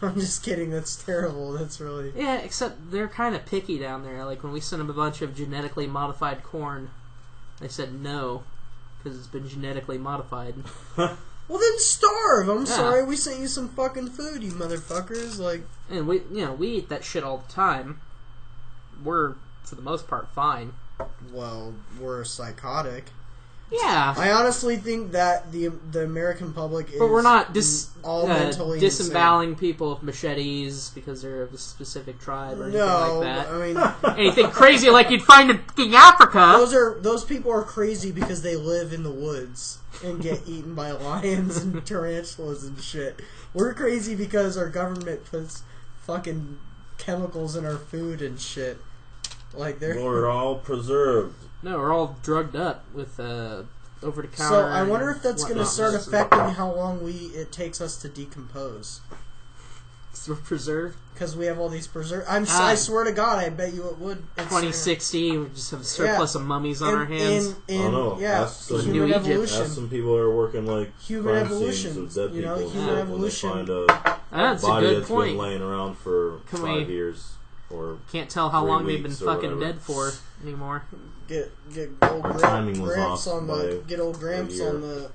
I'm just kidding. That's terrible. That's really... Yeah, except they're kind of picky down there. Like, when we sent them a bunch of genetically modified corn, they said no, because it's been genetically modified. Well, then starve. I'm sorry. We sent you some fucking food, you motherfuckers. Like... And we eat that shit all the time. We're, for the most part, fine. Well, we're psychotic. Yeah. I honestly think that the American public is... But we're not all mentally disemboweling people with machetes because they're of a specific tribe or anything like that. I mean... anything crazy like you'd find in fucking Africa. Those people are crazy because they live in the woods and get eaten by lions and tarantulas and shit. We're crazy because our government puts fucking chemicals in our food and shit. Like we're all preserved. No, we're all drugged up with over-the-counter. So I wonder if that's going to start affecting how long it takes us to decompose. So we're preserved? Because we have all these preserved... I swear to God, I bet you it would. 2060, we just have a surplus of mummies on our hands. Human evolution. Ask some people that are working like human evolution. Of dead people. Human evolution. When they find that's body a good that's point. Been laying around for 5 years. Or can't tell how long they've been fucking dead for anymore. Get old Gramps on the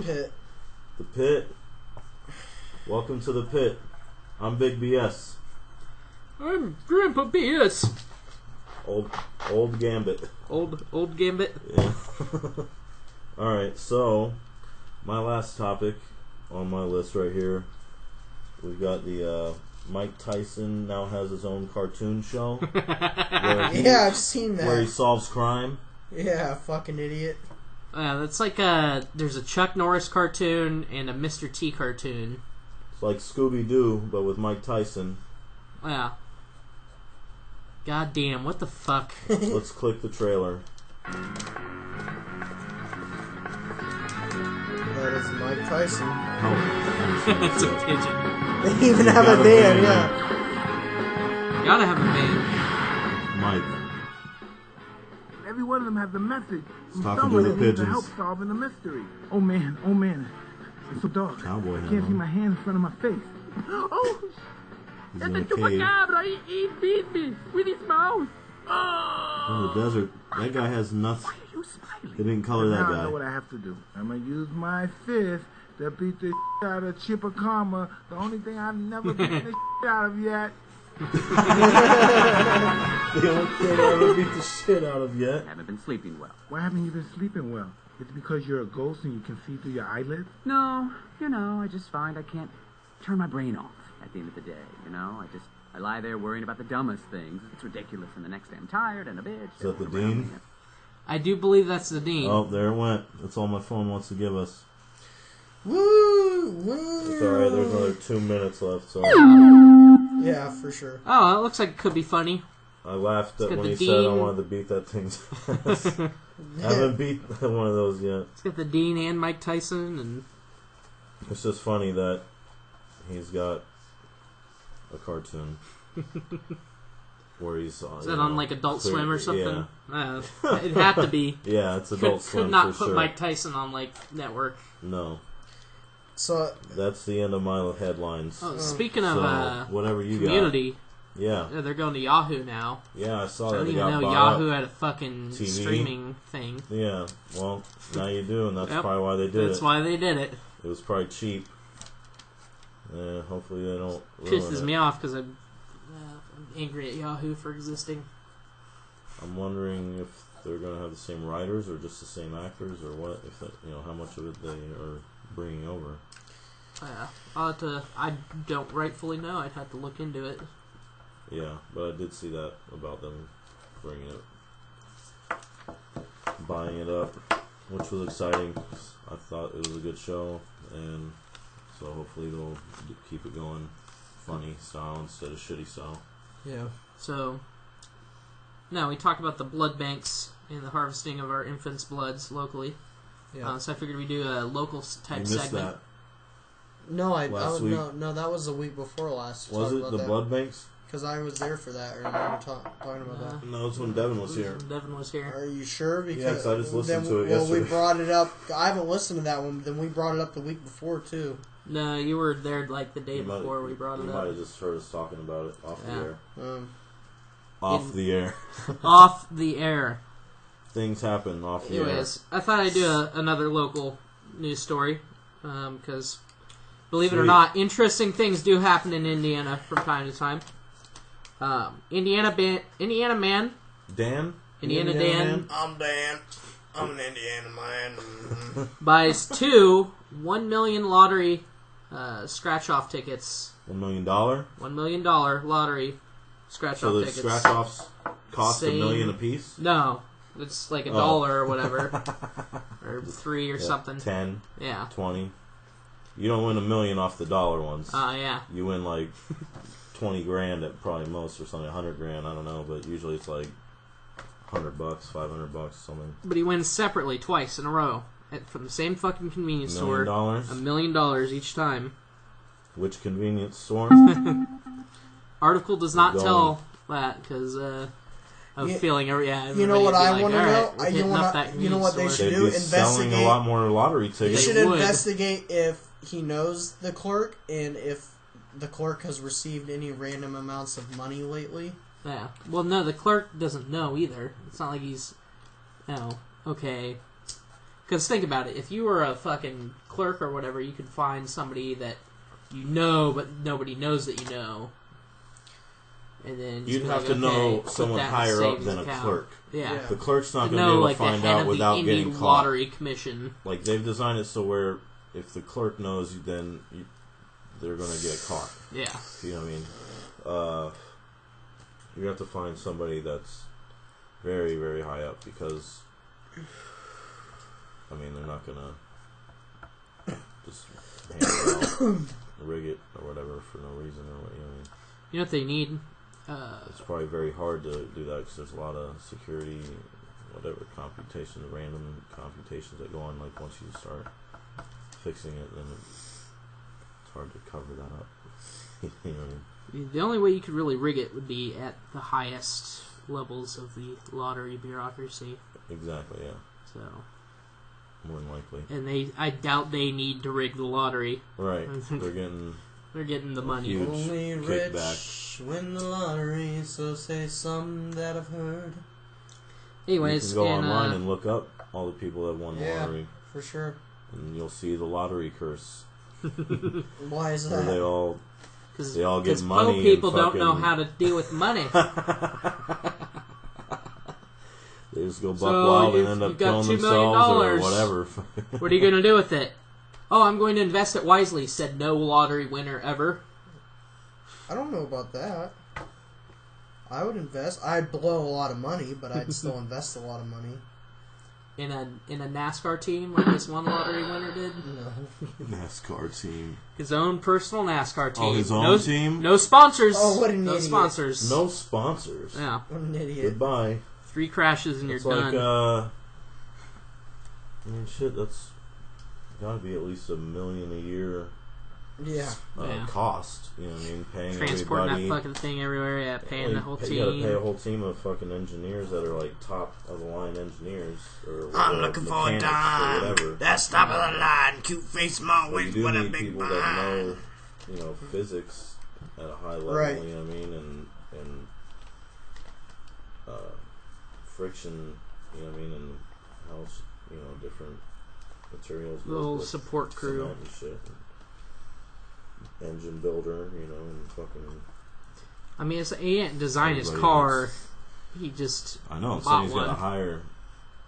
pit. The pit. Welcome to the pit. I'm BigBS. I'm Grandpa BS. Old Gambit. Old Gambit. Yeah. All right. So my last topic on my list right here. We've got the. Mike Tyson now has his own cartoon show. Yeah, I've seen that. Where he solves crime. Yeah, fucking idiot. That's like there's a Chuck Norris cartoon and a Mr. T cartoon. It's like Scooby-Doo, but with Mike Tyson. Yeah. God damn, what the fuck? Let's click the trailer. That is Mike Tyson. Oh. It's a pigeon. They even have a band, yeah. You gotta have a band. Mike. Every one of them has a message from talking someone to the that needs to pigeons. help solving the mystery. Oh man. It's so dark. Cowboy I can't see my hand in front of my face. Oh, He's it's in a a cave. chupacabra. He beat me with his mouth. Oh. In the desert. That guy has nothing. Why are you smiling? They didn't color that Now guy. I know what I have to do. I'm gonna use my fist to beat the out of Chupacabra. The only thing I've never beaten the out of yet. The only thing I ever beat the shit out of yet. Haven't been sleeping well. Why haven't you been sleeping well? It's because you're a ghost and you can see through your eyelids? No, I just find I can't turn my brain off at the end of the day, I lie there worrying about the dumbest things. It's ridiculous, and the next day I'm tired and a bitch. Is that the dean? I do believe that's the dean. Oh, there it went. That's all my phone wants to give us. Woo! Woo! It's alright, there's another 2 minutes left, so... Yeah, for sure. Oh, it looks like it could be funny. I laughed at when he said I wanted to beat that thing's ass. I haven't beat one of those yet. It's got the dean and Mike Tyson, and... It's just funny that he's got a cartoon where he's on... Is that on, like, Adult Swim or something? Yeah. It'd have to be. Yeah, it's Adult Swim could not for put sure. Mike Tyson on, like, network. No. So that's the end of my headlines. Oh, speaking of whatever you Community, yeah, they're going to Yahoo now. Yeah, I saw so that. I didn't even know Yahoo had a fucking TV streaming thing. Yeah, well, now you do, and that's probably why they did it. That's why they did it. It was probably cheap. Hopefully they don't ruin Pisses me off because I'm angry at Yahoo for existing. I'm wondering if they're going to have the same writers or just the same actors or what. If that, how much of it they are bringing over. I'll have to. I don't rightfully know. I'd have to look into it. Yeah, but I did see that about them bringing it, buying it up, which was exciting. I thought it was a good show, and so hopefully they'll keep it going funny style instead of shitty style. Yeah. So now we talked about the blood banks and the harvesting of our infants' bloods locally. Yeah. So I figured we'd do a local type segment. That. No, no, that was the week before last. Was it the blood banks? Because I was there for that. I remember talking about that. No, it's when Devin was here. Devin was here. Are you sure? Because I just listened to it yesterday. Well, we brought it up. I haven't listened to that one. Then we brought it up the week before too. No, you were there like the day before we brought it up. You might have just heard us talking about it off the air. Off the air. Off the air. Things happen off the air. Anyways, I thought I'd do another local news story because, believe it or not, interesting things do happen in Indiana from time to time. Indiana man. Dan? Indiana Dan. I'm Dan. I'm an Indiana man. Buys 2 $1 million lottery scratch-off tickets. $1 million? $1 million lottery scratch-off tickets. So the scratch-offs cost $1 million a piece? No. It's like $1 or whatever. Or 3 or something. 10. Yeah. 20. You don't win $1 million off the dollar ones. Yeah. You win like 20 grand at probably most or something, 100 grand, I don't know, but usually it's like $100, $500, something. But he wins separately twice in a row from the same fucking convenience store. $1 million? $1 million each time. Which convenience store? Article does not tell that because I'm feeling, you know what I want to know? You know what they should do? Selling a lot more lottery tickets. They should investigate if he knows the clerk and if the clerk has received any random amounts of money lately. Yeah. Well, no, the clerk doesn't know either. It's not like he's, okay. Because think about it. If you were a fucking clerk or whatever, you could find somebody that you know, but nobody knows that you know. And then you'd have to know someone higher up than a clerk. Yeah. The clerk's not going to be able to find out without getting caught. Lottery Commission. Like, they've designed it so where if the clerk knows, then they're going to get caught. Yeah. You know what I mean? You have to find somebody that's very, very high up because, I mean, they're not going to just hand it out, rig it or whatever for no reason or what, you know what I mean? You know what they need? It's probably very hard to do that because there's a lot of security, whatever, computation, random computations that go on. Like, once you start fixing it, then it's hard to cover that up. You know what I mean? The only way you could really rig it would be at the highest levels of the lottery bureaucracy. Exactly, yeah. So, more than likely. And I doubt they need to rig the lottery. Right. They're getting the money. Only rich win the lottery, so say some that I've heard. Anyways, you can go online and look up all the people that won the lottery. For sure. And you'll see the lottery curse. Why is that? They all get money. Because people don't know how to deal with money. They just go buck wild and end up killing themselves or whatever. What are you going to do with it? Oh, I'm going to invest it wisely, said no lottery winner ever. I don't know about that. I would invest. I'd blow a lot of money, but I'd still invest a lot of money. in a NASCAR team like this one lottery winner did? No. NASCAR team. His own personal NASCAR team. Oh, his own team? No sponsors. Oh, what an idiot. No sponsors. No sponsors. Yeah. What an idiot. Goodbye. 3 crashes and it's you're like, done. I mean, shit, that's gotta be at least $1 million a year. Yeah. Cost. You know what I mean? Paying transporting everybody. that fucking thing everywhere. Yeah, paying the whole team. You gotta pay a whole team of fucking engineers that are like top of the line engineers. Or I'm looking for a dime. That's top of the line. Cute face, small waist, with a big big people that know, physics at a high level. Right. You know what I mean? And friction. You know what I mean? And how different materials. Little support crew. And shit. Engine builder, and fucking. I mean, he didn't design his car. He just. I know. Bought So he's one. got to hire.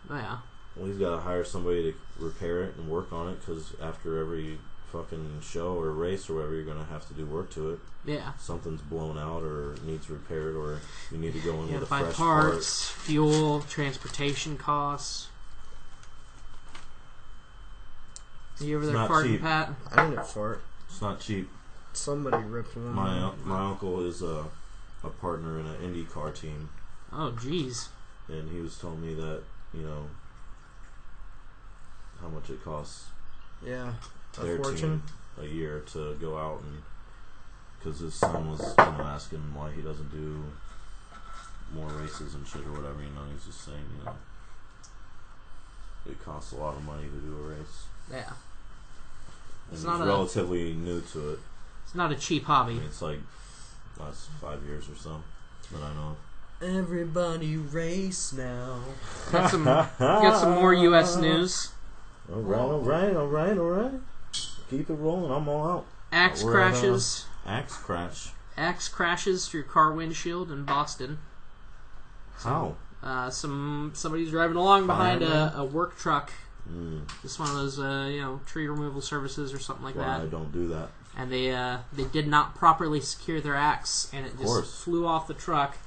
Yeah. Well, he's got to hire somebody to repair it and work on it because after every fucking show or race or whatever, you're going to have to do work to it. Yeah. Something's blown out or needs repaired or you need to go in you with a buy fresh parts, fuel, transportation costs. Are you over there farting, Pat? I didn't fart. It's not cheap. Somebody ripped one. My uncle is a partner in an IndyCar team. Oh, jeez. And he was telling me that, how much it costs. Yeah. Their fortune. Team a year to go out and because his son was asking him why he doesn't do more races and shit or whatever. He's just saying it costs a lot of money to do a race. Yeah. And he's relatively new to it. It's not a cheap hobby. I mean, it's like last 5 years or so that I know. Everybody race now. Got some more U.S. news. All right. Keep it rolling. I'm all out. Axe crashes. Axe crash. Axe crashes through car windshield in Boston. How? Somebody's driving along behind a work truck. Just one of those, tree removal services or something like that. I don't do that. And they did not properly secure their axe, and it just flew off the truck,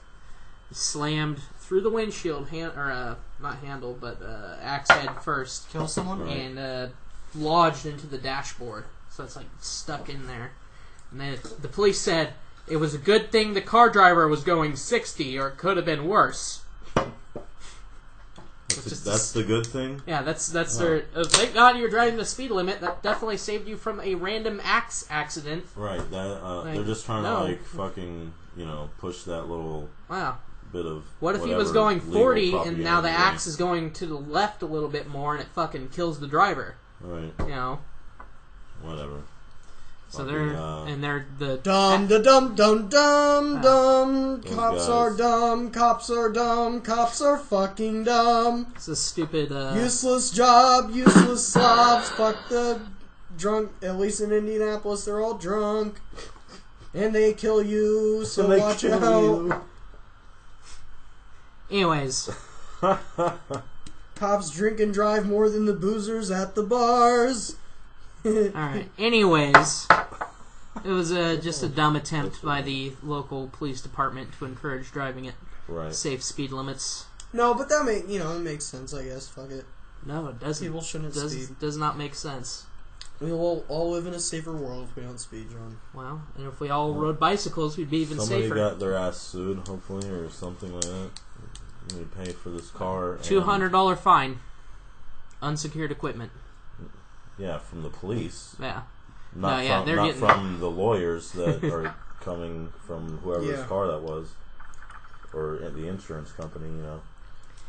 slammed through the windshield, not handle, but axe head first. Kill someone? Right. And lodged into the dashboard. So it's like stuck in there. And then the police said it was a good thing the car driver was going 60, or it could have been worse. That's the good thing? Yeah, that's their... thank God you were driving the speed limit. That definitely saved you from a random axe accident. Right. They're just trying to, fucking, push that little bit of... What if he was going 40 and now the axe is going to the left a little bit more and it fucking kills the driver? Right. Whatever. So they're the dumb. Cops are dumb. Cops are dumb. Cops are fucking dumb. It's a stupid useless job. Useless slobs. Fuck the drunk. At least in Indianapolis, they're all drunk, and they kill you. So watch out. Anyways, cops drink and drive more than the boozers at the bars. Alright, anyways, it was just a dumb attempt by the local police department to encourage driving at safe speed limits. No, but that it makes sense, I guess. Fuck it. No, it doesn't. People shouldn't speed. Does not make sense. We will all live in a safer world if we don't speed, John. Well, and if we all rode bicycles, we'd be even safer. Somebody got their ass sued, hopefully, or something like that. You need to pay for this car. $200 fine. Unsecured equipment. Yeah, from the police. Yeah. Not from the lawyers that are coming from whoever's car that was. Or the insurance company,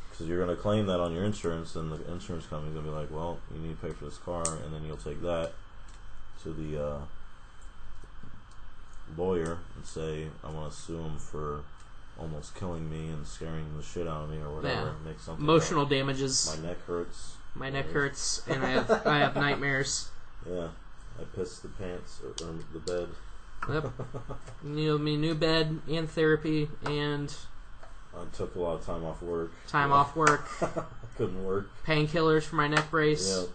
Because you're going to claim that on your insurance, and the insurance company's going to be like, well, you need to pay for this car, and then you'll take that to the lawyer and say, I want to sue him for almost killing me and scaring the shit out of me or whatever. Yeah. Make something emotional damages. My neck hurts. My neck hurts, and I have nightmares. Yeah, I pissed the pants or the bed. Yep. New bed and therapy, and I took a lot of time off work. Couldn't work. Painkillers for my neck brace.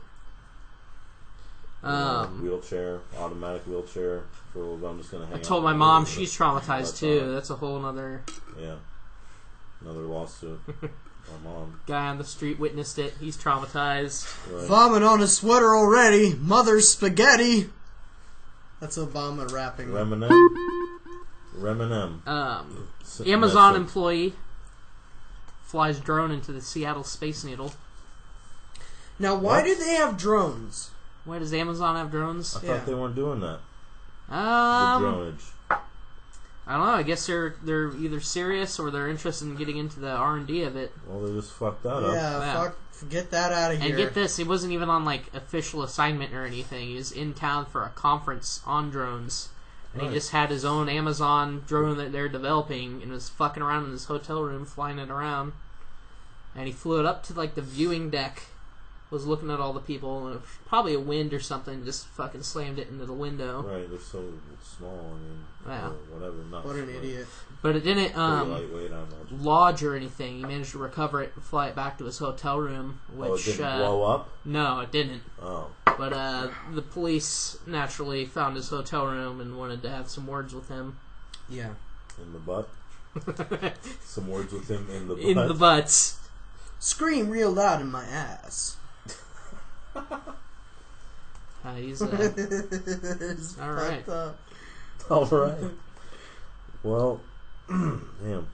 Yep. Wheelchair, automatic wheelchair. I'm just gonna hang. I told my mom she's traumatized too. That's a whole nother. Yeah. Another lawsuit. My mom. Guy on the street witnessed it. He's traumatized. Right. Vomit on his sweater already. Mother's spaghetti. That's Obama rapping. Reminem. Amazon employee flies drone into the Seattle Space Needle. Now, why do they have drones? Why does Amazon have drones? I thought they weren't doing that. The dronage. I don't know. I guess they're either serious or they're interested in getting into the R&D of it. Well, they just fucked that up. Yeah, get that out of here. And get this, he wasn't even on like official assignment or anything. He was in town for a conference on drones. And he just had his own Amazon drone that they're developing and was fucking around in his hotel room, flying it around. And he flew it up to like the viewing deck, was looking at all the people, and probably a wind or something just fucking slammed it into the window. Right, they're so small, whatever. What an idiot. But it didn't lightweight, lodge or anything. He managed to recover it and fly it back to his hotel room, which... it didn't blow up? No, it didn't. Oh. But the police naturally found his hotel room and wanted to have some words with him. Yeah. In the butt? Some words with him in the butt? In the butts. Scream real loud in my ass. He's alright. Alright. Well, damn.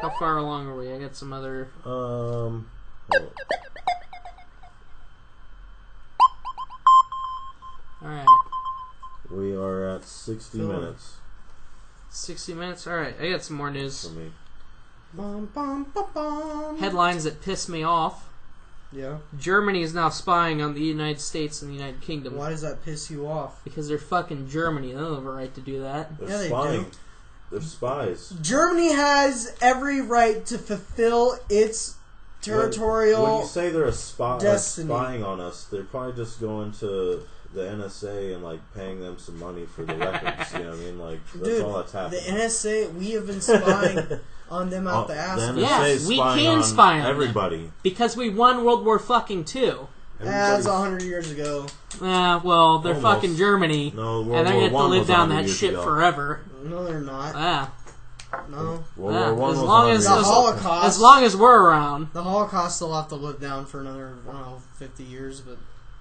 How far along are we? I got some other... Alright. We are at 60 minutes. 60 minutes? Alright, I got some more news. For me. Headlines that piss me off. Yeah. Germany is now spying on the United States and the United Kingdom. Why does that piss you off? Because they're fucking Germany. They don't have a right to do that. They're spying. They're spies. Germany has every right to fulfill its territorial when you say they're destiny. Spying on us, they're probably just going to the NSA and like paying them some money for the records. You know what I mean? Like that's all that's happening. The NSA, we have been spying on them out the ass. The NSA yes, is we spying can on spy on everybody them. Because we won World War fucking II. That's 100 years ago. Well, they're fucking Germany. No, and they're going to live down that shit forever. No, they're not. No. World War I as long as the Holocaust, as long as we're around. The Holocaust will have to live down for another 50 years, but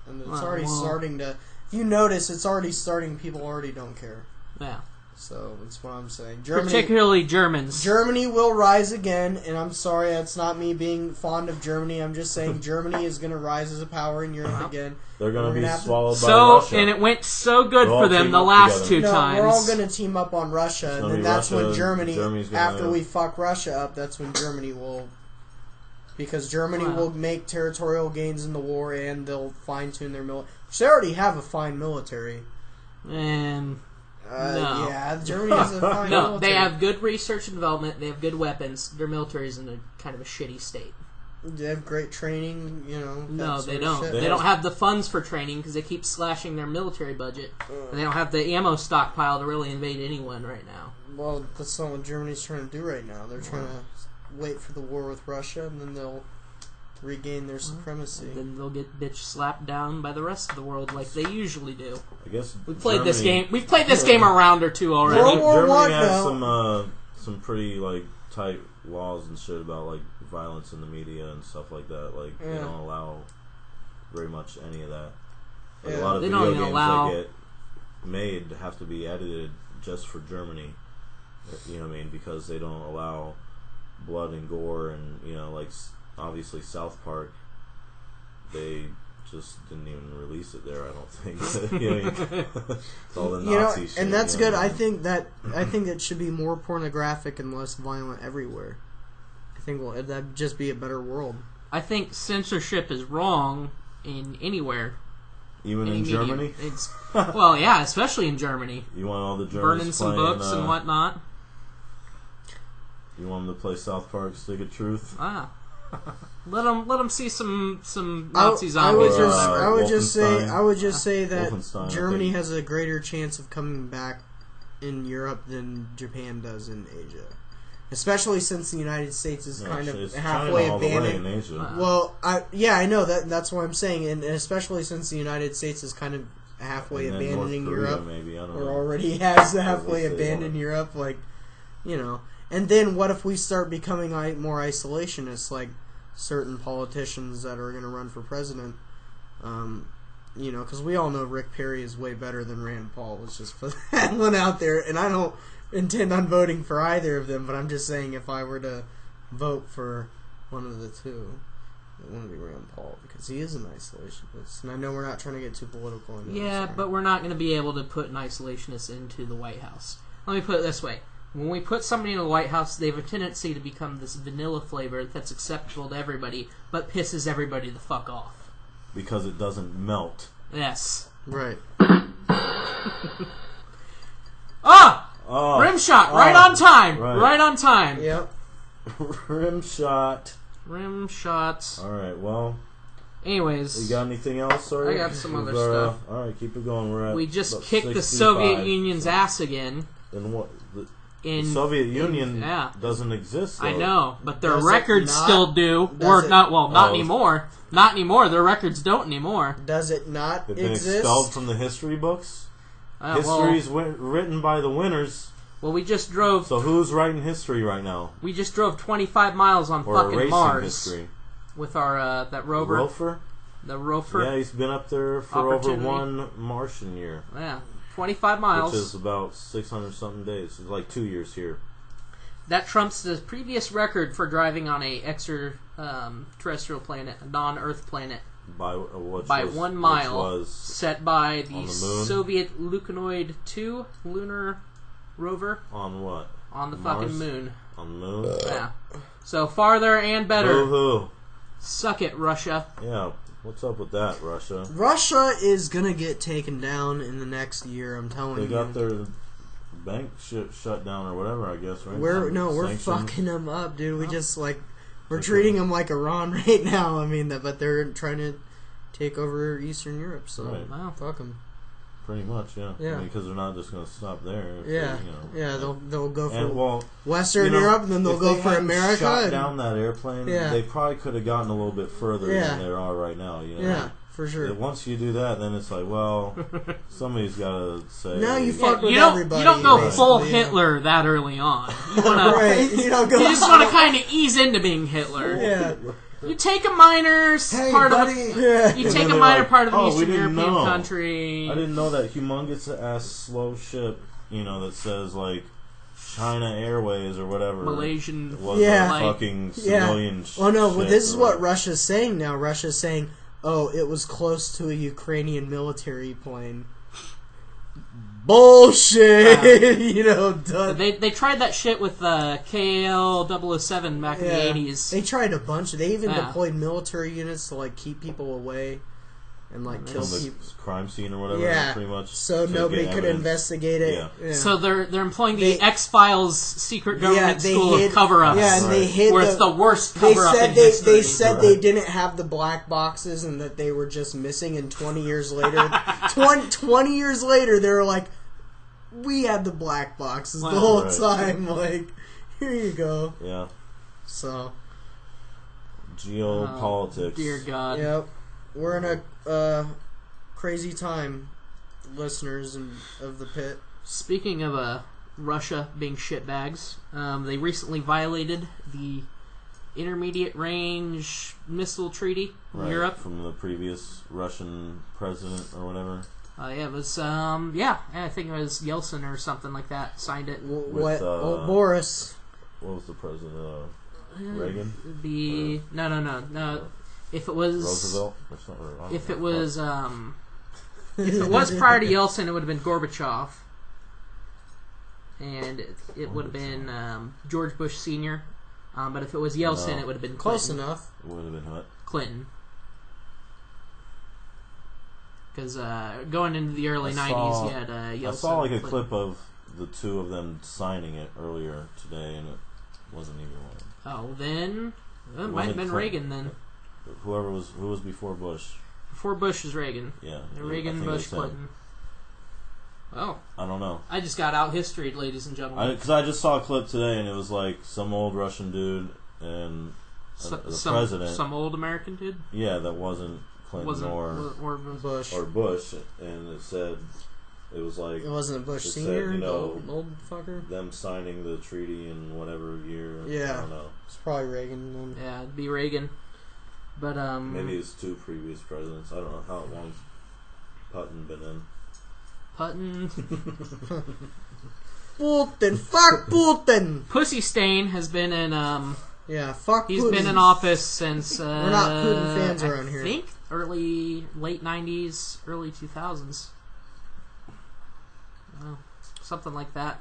it's already starting to. If you notice, it's already starting. People already don't care. Yeah. So that's what I'm saying. Particularly Germans. Germany will rise again, and I'm sorry, that's not me being fond of Germany. I'm just saying Germany is going to rise as a power in Europe again. They're going to be swallowed by Russia. And it went so good for them the last two times. We're all going to team up on Russia, and then that's when Germany, after we fuck Russia up, that's when Germany will... Because Germany will make territorial gains in the war, and they'll fine-tune their military. They already have a fine military. And... no. Yeah, Germany has a fine military. No, they have good research and development. They have good weapons. Their military is in a kind of a shitty state. They have great training, No, they don't. They don't have the funds for training because they keep slashing their military budget. And they don't have the ammo stockpile to really invade anyone right now. Well, that's not what Germany's trying to do right now. They're trying to wait for the war with Russia, and then they'll regain their supremacy. Then they'll get bitch slapped down by the rest of the world like they usually do. I guess we played this game. We've played this game a round or two already. Germany has some pretty tight laws and shit about violence in the media and stuff like that. They don't allow very much any of that. A lot of video games that get made have to be edited just for Germany. You know what I mean? Because they don't allow blood and gore and obviously South Park, they just didn't even release it there. I don't think. It's all the Nazi shit, and that's good. I think it should be more pornographic and less violent everywhere. I think that'd just be a better world. I think censorship is wrong in anywhere. Even in Germany? Well, yeah, especially in Germany. You want all the Germans burning some books and whatnot? You want them to play South Park, Stick of Truth? Let them see some Nazi zombies. I would just say that Germany has a greater chance of coming back in Europe than Japan does in Asia. Especially since the United States is kind of halfway abandoned. Well, I know that. That's what I'm saying, and especially since the United States is kind of halfway abandoning Europe, or already has halfway abandoned Europe. And then what if we start becoming more isolationist, like certain politicians that are going to run for president? Because we all know Rick Perry is way better than Rand Paul. Let's just put that one out there. And I don't intend on voting for either of them, but I'm just saying if I were to vote for one of the two, it wouldn't be Rand Paul, because he is an isolationist. And I know we're not trying to get too political. Yeah, but we're not going to be able to put an isolationist into the White House. Let me put it this way. When we put somebody in the White House, they have a tendency to become this vanilla flavor that's acceptable to everybody, but pisses everybody the fuck off. Because it doesn't melt. Yes. Right. Rim shot! Right on time! Right on time! Yep. Rim shot. Rim shots. Alright, well... Anyways. You got anything else, sorry? I got some other stuff. Alright, keep it going. We just kicked the Soviet Union's ass again. And what? The Soviet Union doesn't exist, though. I know, but their records still do. Not anymore. Not anymore. Their records don't anymore. Does it not They've been exist? expelled from the history books? History's written by the winners. Well, we just drove... So who's writing history right now? We just drove 25 miles on fucking Mars. History. With our, that rover. Rover? The rover. Yeah, he's been up there for over one Martian year. Yeah. 25 miles. Which is about 600-something days. It's like 2 years here. That trumps the previous record for driving on a extraterrestrial planet, a non-Earth planet. By 1 mile. Set by the Soviet Lunokhod 2 lunar rover. On what? On the Mars? fucking moon. On the moon? Yeah. So farther and better. Boo-hoo. Suck it, Russia. Yeah. What's up with that, Russia? Russia is gonna get taken down in the next year, I'm telling you. They got their bank shut down or whatever, I guess, right? We're fucking them up, dude. We just, we're treating them like Iran right now. I mean, but they're trying to take over Eastern Europe, so right. Fuck them. Pretty much, yeah. Because they're not just going to stop there. They'll go for Western Europe, and then they'll go for America. If they shot down that airplane, they probably could have gotten a little bit further than they are right now. You know? Yeah, for sure. Once you do that, then it's like, well, somebody's got to say... Now you fuck with You everybody. don't go full Hitler that early on. You just want to kind of ease into being Hitler. Yeah. You take a minor part of the Eastern European country. I didn't know that humongous ass slow ship, that says China Airways or whatever. Malaysian was fucking civilian shit. Oh no, well, this is what Russia's saying now. Russia's saying, it was close to a Ukrainian military plane. Bullshit! Done. They tried that shit with KL-007 back in the 80s. They tried a bunch. They even deployed military units to keep people away and kill people. Crime scene or whatever. Pretty much. So nobody could investigate it. Yeah. So they're employing the X-Files secret government school of cover-ups. Yeah, and they hid where it's the worst cover-up in history. They said they didn't have the black boxes and that they were just missing. And 20 years later, 20 years later, they were like, we had the black boxes the whole time. Here you go. Yeah. So. Geopolitics. Dear God. Yep. We're in a crazy time, listeners of the pit. Speaking of Russia being shitbags, they recently violated the Intermediate Range Missile Treaty in Europe. From the previous Russian president or whatever. It was, I think it was Yeltsin or something like that signed it. Boris. What was the president? Reagan? No. If it was Roosevelt, if it was prior to Yeltsin, it would have been Gorbachev, and it would have been George Bush Sr. But if it was Yeltsin, it would have been Clinton. Close enough. It would have been what? Clinton. Because going into the early 90s, you had Yeltsin. I saw a clip of the two of them signing it earlier today, and it wasn't either one. Oh, then it might have been Reagan then. Who was before Bush? Before Bush was Reagan. Yeah. Reagan, Bush, Clinton. Oh. I don't know. I just got out history, ladies and gentlemen. Because I just saw a clip today, and it was some old Russian dude and the president. Some old American dude? Yeah, that wasn't Clinton or Bush. Or Bush, and it said It was like... It wasn't Bush Sr., old fucker? Them signing the treaty in whatever year. Yeah. I don't know. It's probably Reagan. Then. Yeah, it'd be Reagan. But, maybe it's 2 previous presidents. I don't know how long's Putin been in. Putin... Putin! Fuck Putin! Pussy Stain has been in, Yeah, fuck He's Putin. been in office since, We're not Putin fans around here. I think late 90s, early 2000s. Something like that.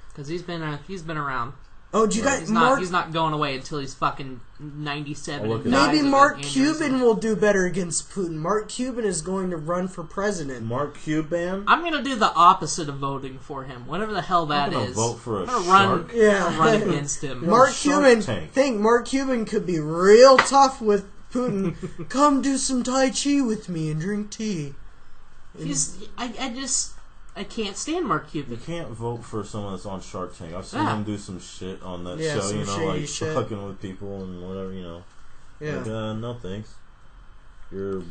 Because he's been around. Oh, do you guys? He's not going away until he's fucking 97. Maybe Mark Cuban will do better against Putin. Mark Cuban is going to run for president. Mark Cuban? I'm going to do the opposite of voting for him. Whatever the hell that is. Vote for a shark. Run against him. Mark Cuban. Mark Cuban could be real tough with Putin. Come do some Tai Chi with me and drink tea. I can't stand Mark Cuban. You can't vote for someone that's on Shark Tank. I've seen him do some shit on that show, like fucking with people and whatever, Yeah. Like, no thanks. You're a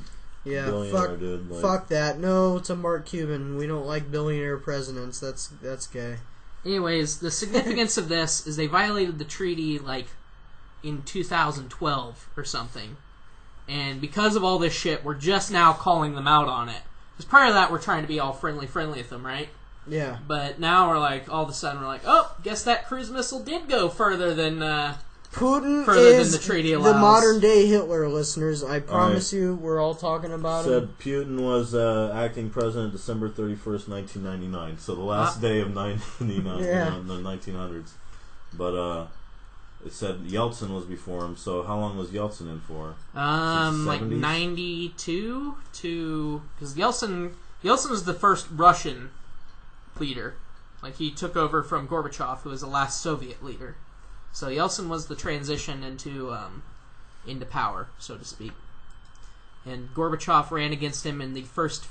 billionaire, dude. Like, fuck that. No to Mark Cuban. We don't like billionaire presidents. That's gay. Anyways, the significance of this is they violated the treaty, like, in 2012 or something. And because of all this shit, we're just now calling them out on it. Because prior to that, we're trying to be all friendly with them, right? Yeah. But now we're like, all of a sudden, we're like, oh, guess that cruise missile did go further than Putin than the treaty allows. The modern day Hitler, listeners. I promise you, we're all talking about him. Putin was acting president December 31st, 1999. So the last day of 1999, the 1900s. But it said Yeltsin was before him. So how long was Yeltsin in for? Like 92 to... Because Yeltsin was the first Russian leader. Like, he took over from Gorbachev, who was the last Soviet leader. So Yeltsin was the transition into power, so to speak. And Gorbachev ran against him in the first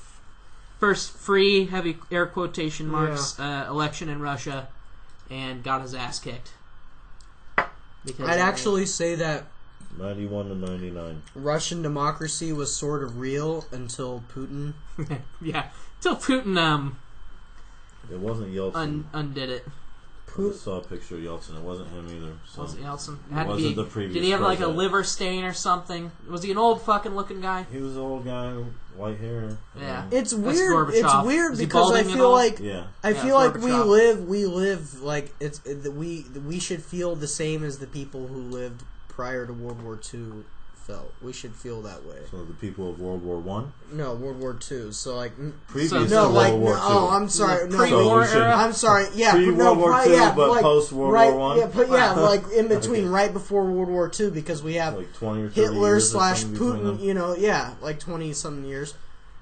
free, heavy air quotation marks, election in Russia, and got his ass kicked. I'd actually say that 91 to 99. Russian democracy was sort of real until Putin. Yeah, until Putin it wasn't Yeltsin. Undid it. I just saw a picture of Yeltsin. It wasn't him either. So. Wasn't Yeltsin? It wasn't the previous. Did he have like a president. liver stain or something? Was he an old fucking looking guy? He was an old guy, white hair. Yeah. It's weird. It's weird because I feel like we live like we should feel the same as the people who lived prior to World War II felt. We should feel that way. So the people of World War I? No, World War II. So like previous to World War II. Oh, I'm sorry. No, pre-war era. I'm sorry. Yeah, pre-World War II, but like, post World War I. Yeah, but like in between, right before World War II, because we have like 20 or 30 Hitler years / Putin. Like 20-something years.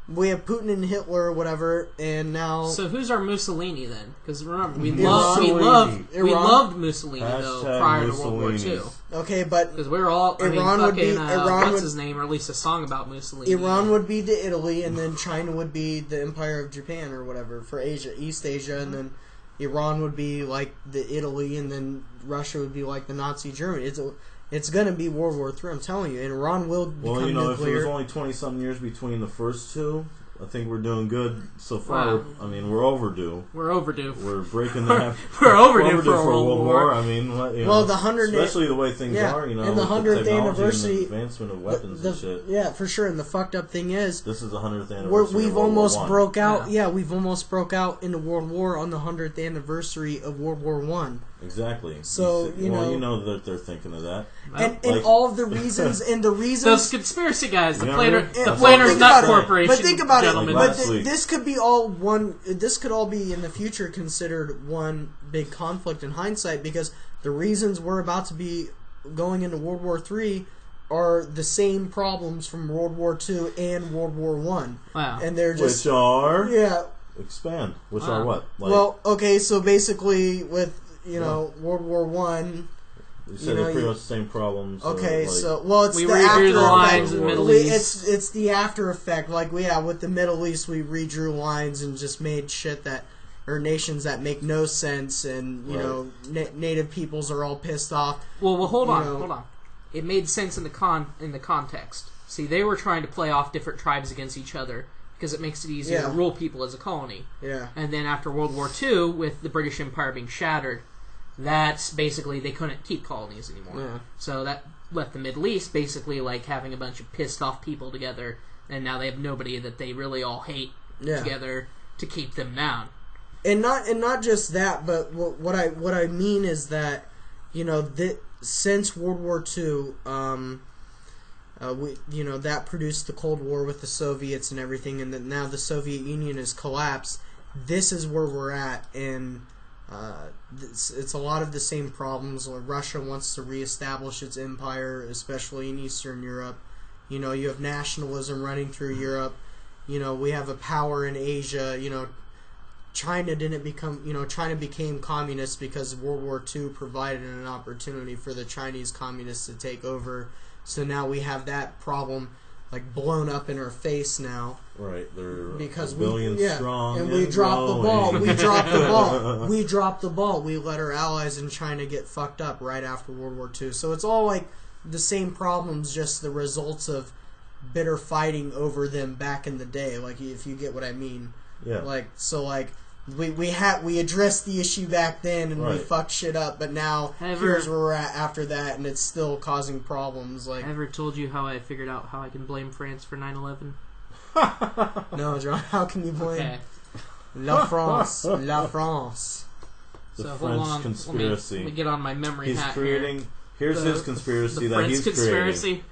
We have Putin and Hitler or whatever, and now... So who's our Mussolini then? Because remember, we loved Mussolini though prior to World War II. Okay, but because we were all what's his name released a song about Mussolini. Iran would be the Italy, and then China would be the Empire of Japan or whatever for Asia, East Asia, and then Iran would be like the Italy, and then Russia would be like the Nazi Germany. It's going to be World War III, I'm telling you. And Iran will become nuclear. If it was only 20-something years between the first two, I think we're doing good so far. Wow. I mean, we're overdue. We're overdue. We're breaking the we're overdue for a World War. I mean, especially the way things are, and the 100th anniversary, and the advancement of weapons and shit. Yeah, for sure. And the fucked up thing is, this is the 100th anniversary. We've almost broke out. Yeah, we've almost broke out into World War on the 100th anniversary of World War I. Exactly. So you know that they're thinking of that, and all of the reasons those conspiracy guys, the Planners Nut Corporation. But think about it. But this could be all one. This could all be in the future considered one big conflict in hindsight, because the reasons we're about to be going into World War III are the same problems from World War II and World War I. Wow. And they're just expand. Which are what? Okay. So basically, with World War I. You said they're pretty much the same problems. Okay, we the redrew the lines in the Middle East. It's the after effect. Like with the Middle East, we redrew lines and just made shit or nations that make no sense, and native peoples are all pissed off. Well, hold on. It made sense in the context. See, they were trying to play off different tribes against each other because it makes it easier to rule people as a colony. Yeah. And then after World War II, with the British Empire being shattered, that's basically they couldn't keep colonies anymore. Yeah. So that left the Middle East basically like having a bunch of pissed off people together, and now they have nobody that they really all hate together to keep them down. And not just that, but what I mean is that, you know, since World War II, that produced the Cold War with the Soviets and everything, and that now the Soviet Union has collapsed. This is where we're at, and it's a lot of the same problems. Russia wants to reestablish its empire, especially in Eastern Europe. You know, you have nationalism running through Europe. You know, we have a power in Asia. You know, China became communist because World War II provided an opportunity for the Chinese communists to take over. So now we have that problem like blown up in our face now. Right, they're because a billion strong, and we dropped the ball. We dropped the ball. We dropped the ball. We let our allies in China get fucked up right after World War II. So it's all like the same problems, just the results of bitter fighting over them back in the day. Like, if you get what I mean. Yeah. Like, so like we addressed the issue back then and we fucked shit up, but now here's where we're at after that, and it's still causing problems. Like, I ever told you how I figured out how I can blame France for 9/11? No, John. How can you blame La France? La France. The so French hold on. conspiracy. Let me get on my memory hat creating. here. Here's his conspiracy the that he's conspiracy. creating.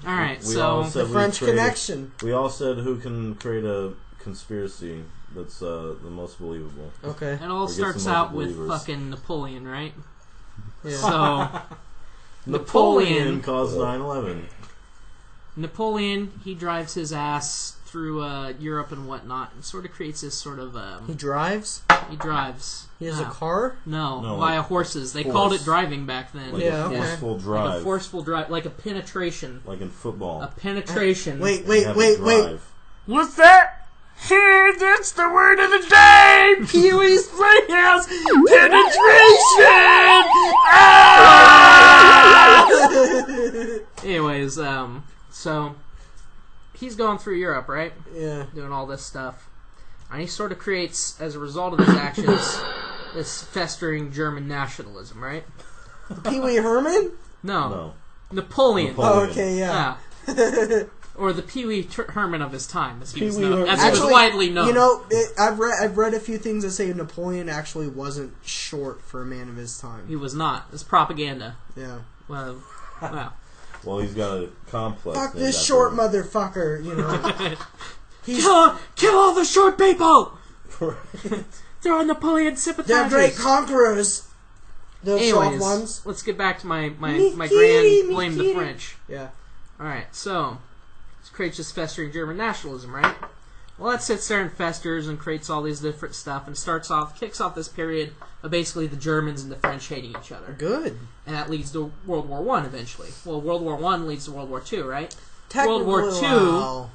All right, the French connection. We all said who can create a conspiracy that's the most believable. Okay. It all starts out with fucking Napoleon, right? Yeah. So Napoleon caused 9/11. Napoleon, he drives his ass through Europe and whatnot, and sort of creates this sort of. He drives. He drives. He has a car. No, via horses. They called it driving back then. Like a forceful drive. Like a forceful drive, like a penetration. Like in football. A penetration. Wait. What's that? Here, that's the word of the day! Pee-wee's Playhouse! Penetration! Anyways, so he's going through Europe, right? Yeah. Doing all this stuff. And he sort of creates, as a result of his actions, this festering German nationalism, right? Pee-wee Herman? No. Napoleon. Oh, okay, yeah. Or the Pee-wee Herman of his time, as he was Pee-wee known. As he was widely known. You know, I've read a few things that say Napoleon actually wasn't short for a man of his time. He was not. It's propaganda. Yeah. Well. Well, he's got a complex. Fuck this short motherfucker, you know. Kill all the short people! They're on Napoleon sympathizers. They're great conquerors. Those short ones. Let's get back to my grand blame the French. Yeah. Alright, so this creates this festering German nationalism, right? Well, that sits there and festers and creates all these different stuff and kicks off this period of basically the Germans and the French hating each other. Good. And that leads to World War I eventually. Well, World War I leads to World War II, right? World War II.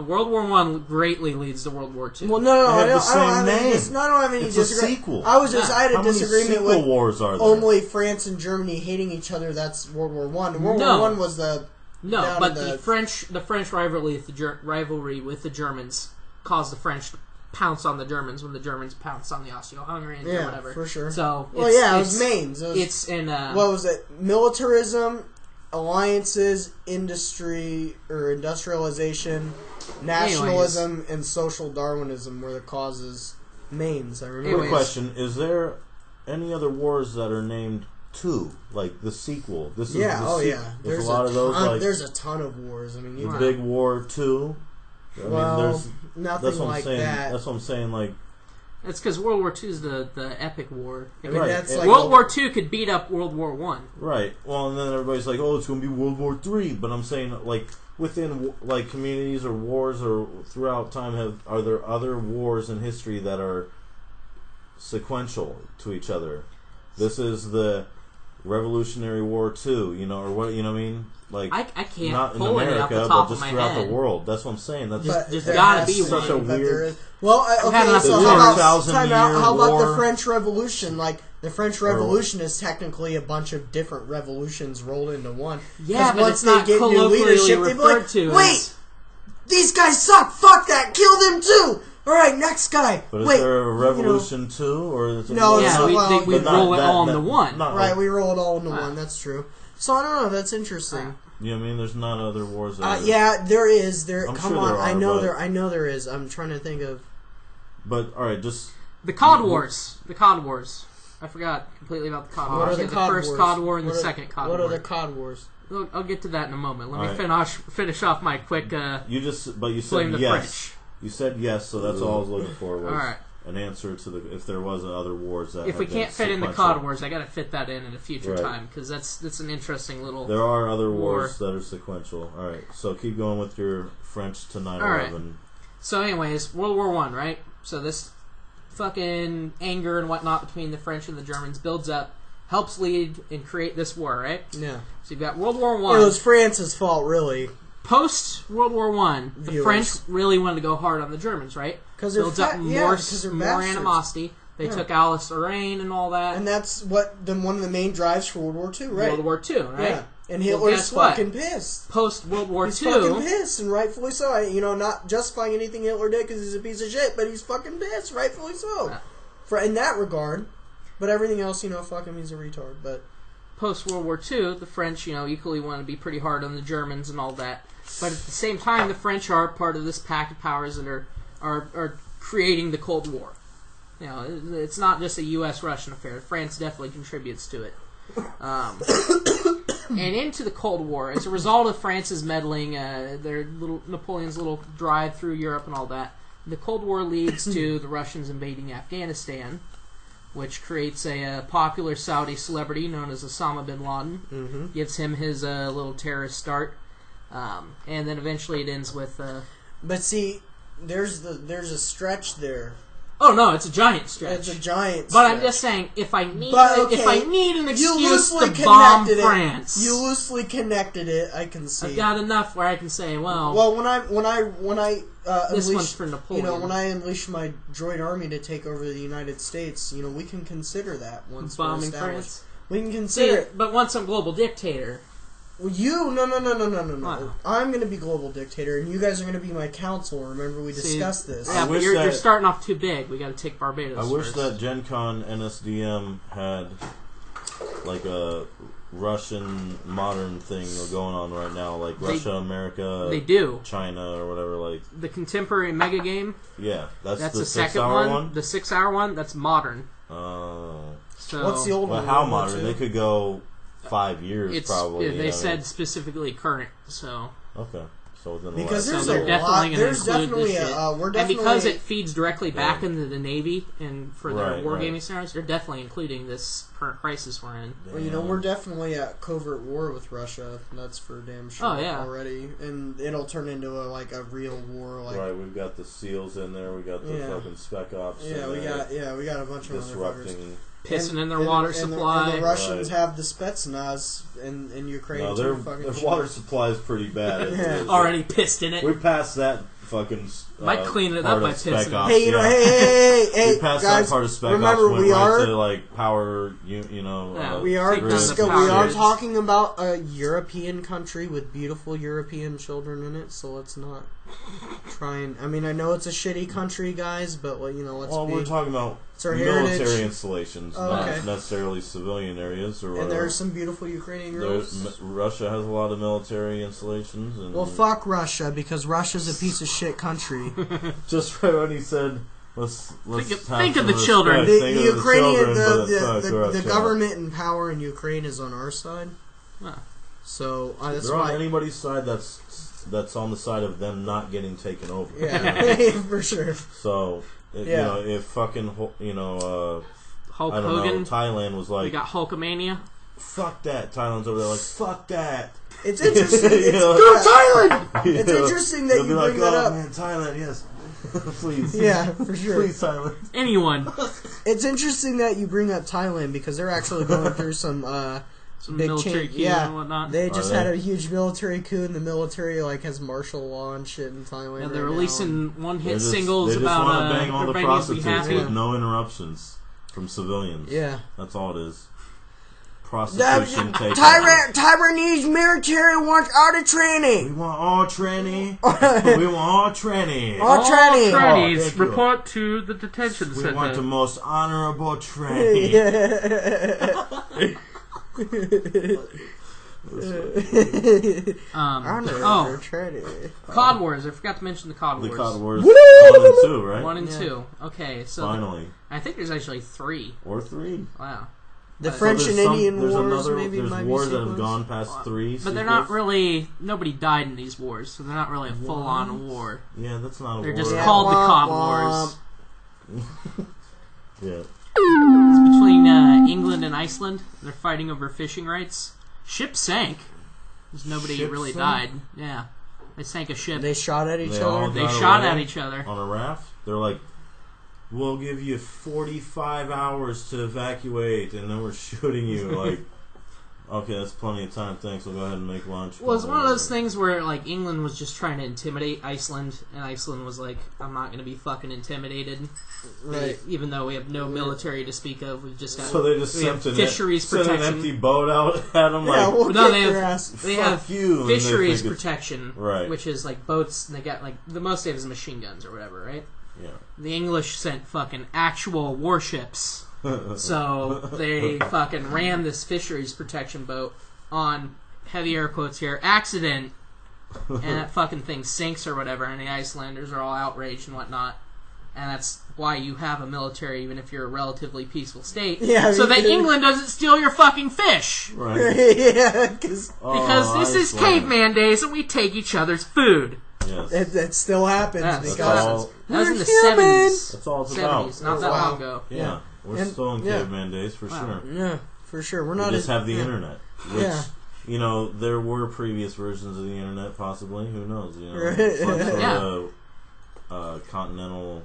World War I greatly leads to World War II. Well, no, I don't have any it's disagreement. A sequel. I had a disagreement with wars are there? Only France and Germany hating each other. That's World War I. World War I was the the French rivalry with the Germans caused the French to pounce on the Germans when the Germans pounced on the Austro-Hungarians or whatever. For sure. So it was mains. It's in what was it? Militarism, alliances, industry or industrialization, nationalism, and social Darwinism were the causes. Mains. I remember. Quick question: is there any other wars that are named 2, like the sequel? This is There's a lot of those. There's a ton of wars. I mean, Big War 2. Nothing that's what like I'm saying. that. That's what I'm saying. Like, it's because World War II is the epic war. I mean, that's like World War II could beat up World War I. Right. Well, and then everybody's like, "Oh, it's going to be World War III." But I'm saying, like, within like communities or wars or throughout time, are there other wars in history that are sequential to each other? This is the Revolutionary War II, or what? You know what I mean? Like, I can't not in pull America, it off the but top just of my throughout head. the world. That's what I'm saying. There's gotta be such a weird. How about the French Revolution? Like, the French Revolution is technically a bunch of different revolutions rolled into one. Yeah, but once it's not they get new leadership, referred to. Wait, these guys suck. Fuck that. Kill them too. All right, next guy. But is there a revolution too, or is it no? Yeah, we roll it all into one. Right, we roll it all into one. That's true. So I don't know. That's interesting. Yeah, I mean, there's not other wars. Yeah, there is. I'm sure there are, I know there is. I'm trying to think of. But all right, just the COD Wars. The COD Wars. I forgot completely about the COD Wars. What are the first COD War and the second COD War. What are the COD Wars? I'll get to that in a moment. Let me finish off my quick. You said yes. French. You said yes, so that's all I was looking for was an answer to if there was other wars that. If we can't fit in the COD Wars, I got to fit that in a future time because that's an interesting little. There are other wars that are sequential. All right, so keep going with your French to 9/11. All right. So, anyways, World War I, right? So this fucking anger and whatnot between the French and the Germans builds up, helps lead and create this war, right? Yeah. So you've got World War I. It was France's fault, really. Post World War I, the French really wanted to go hard on the Germans, right? Because they're more animosity. They took Alsace-Lorraine and all that, and that's one of the main drives for World War II, right? World War II, right? Yeah. And Hitler's fucking pissed. Post World War II, he's fucking pissed, and rightfully so. Not justifying anything Hitler did because he's a piece of shit, but he's fucking pissed, rightfully so. Yeah. In that regard, but everything else, fuck him, he's a retard. But post World War II, the French, equally want to be pretty hard on the Germans and all that. But at the same time, the French are part of this pact of powers that are creating the Cold War. It's not just a U.S.-Russian affair. France definitely contributes to it. And into the Cold War, as a result of France's meddling, Napoleon's little drive through Europe and all that, the Cold War leads to the Russians invading Afghanistan, which creates a popular Saudi celebrity known as Osama bin Laden. Gives him his little terrorist start. And then eventually it ends with. But see, there's a stretch there. Oh no, it's a giant stretch. It's a giant. But stretch. I'm just saying, if I need an excuse to bomb France, you loosely connected it. I can see. I've got enough where I can say, well. Well, when I this one's for Napoleon. When I unleash my droid army to take over the United States, we can consider that once bombing we're established. France. We can consider it. But once I'm global dictator. Well, no. Wow. I'm going to be global dictator, and you guys are going to be my council. Remember, we discussed this. Yeah, but you're starting off too big. We got to take Barbados. I wish first. that Gen Con NSDM had like a Russian modern thing going on right now, like Russia, America. They do. China or whatever, like the contemporary mega game. Yeah, that's the second 6-hour one. The 6-hour one. That's modern. So what's the old one? How modern? They could go 5 years probably. They said specifically current, so okay. So within because the there's they're definitely going to include this shit. And because it feeds directly back into the Navy and for their wargaming scenarios, they're definitely including this current crisis we're in. Well, we're definitely at covert war with Russia. That's for damn sure already, and it'll turn into a real war. Right, we've got the SEALs in there. We got the fucking Spec Ops. We got a bunch of disrupting. Pissing in their water supply. And the Russians have the Spetsnaz in Ukraine. No, their water supply is pretty bad. Already pissed in it. We passed that fucking. Might clean it up by pissing. Hey, we passed guys, that part of Spec remember Ops. We are to power. We are talking about a European country with beautiful European children in it. So let's not try and. I mean, I know it's a shitty country, guys, but let's. We're talking about military installations, not necessarily civilian areas or whatever. And there's some beautiful Ukrainian girls. Russia has a lot of military installations. And well, fuck Russia, because Russia's a piece of shit country. Just right when he said, let's think of the children. The Ukrainian, the government and power in Ukraine is on our side. So that's they're why on anybody's side that's on the side of them not getting taken over. Yeah, for sure. So. If fucking, Hulk Hogan, Thailand was like... We got Hulkamania. Fuck that. Thailand's over there like, fuck that. It's interesting. Go Thailand! It's interesting that you bring that up. Oh, man, Thailand, yes. Please. Yeah, for sure. Please, Thailand. Anyone. It's interesting that you bring up Thailand because they're actually going through some big military coup and whatnot. They just had a huge military coup, and the military has martial law and shit in Thailand. Yeah, they're releasing one-hit singles about bang all the prostitutes happy. with no interruptions from civilians. Yeah, that's all it is. prostitution takeover. Taiwanese military wants all the tranny. We want all tranny. We want all tranny. All tranny. Trannies report to the detention center. We want the most honorable tranny. COD Wars. I forgot to mention the COD Wars. The COD Wars 1 and 2, right? 1 and 2. Okay, so finally. I think there's actually 3. Or 3. Wow. The French and Indian Wars, maybe there's wars that have gone past 3. But they're not really. Nobody died in these wars, so they're not really a full-on war. Yeah, that's not a war. They're just called the COD Wars. Yeah. It's between England and Iceland. They're fighting over fishing rights. Ship sank. Because nobody really died. Yeah. They sank a ship. They shot at each other? They shot at each other. On a raft? They're like, we'll give you 45 hours to evacuate, and then we're shooting you. Like, okay, that's plenty of time. Thanks. We'll go ahead and make lunch. Well, it's one of those things where, like, England was just trying to intimidate Iceland, and Iceland was like, I'm not going to be fucking intimidated. Right. Even though we have no military to speak of, we've just got so they just sent fisheries protection. an empty boat out at them. Yeah, like, no, they have you, fisheries protection, right? Which is like boats, and they got like the most they have is machine guns or whatever, right? Yeah. The English sent fucking actual warships, so they fucking ran this fisheries protection boat on heavy air quotes here accident, and that fucking thing sinks or whatever, and the Icelanders are all outraged and whatnot. And that's why you have a military, even if you're a relatively peaceful state. Yeah, so that England doesn't steal your fucking fish. Right. Yeah, because this is caveman days and we take each other's food. Yes. That still happens. That was in the 70s. That's all it's 70s, about. not that long ago. Yeah. We're still in caveman days for sure. Yeah, for sure. We just have the internet. Which, you know, there were previous versions of the internet, possibly. Who knows? You know, continental.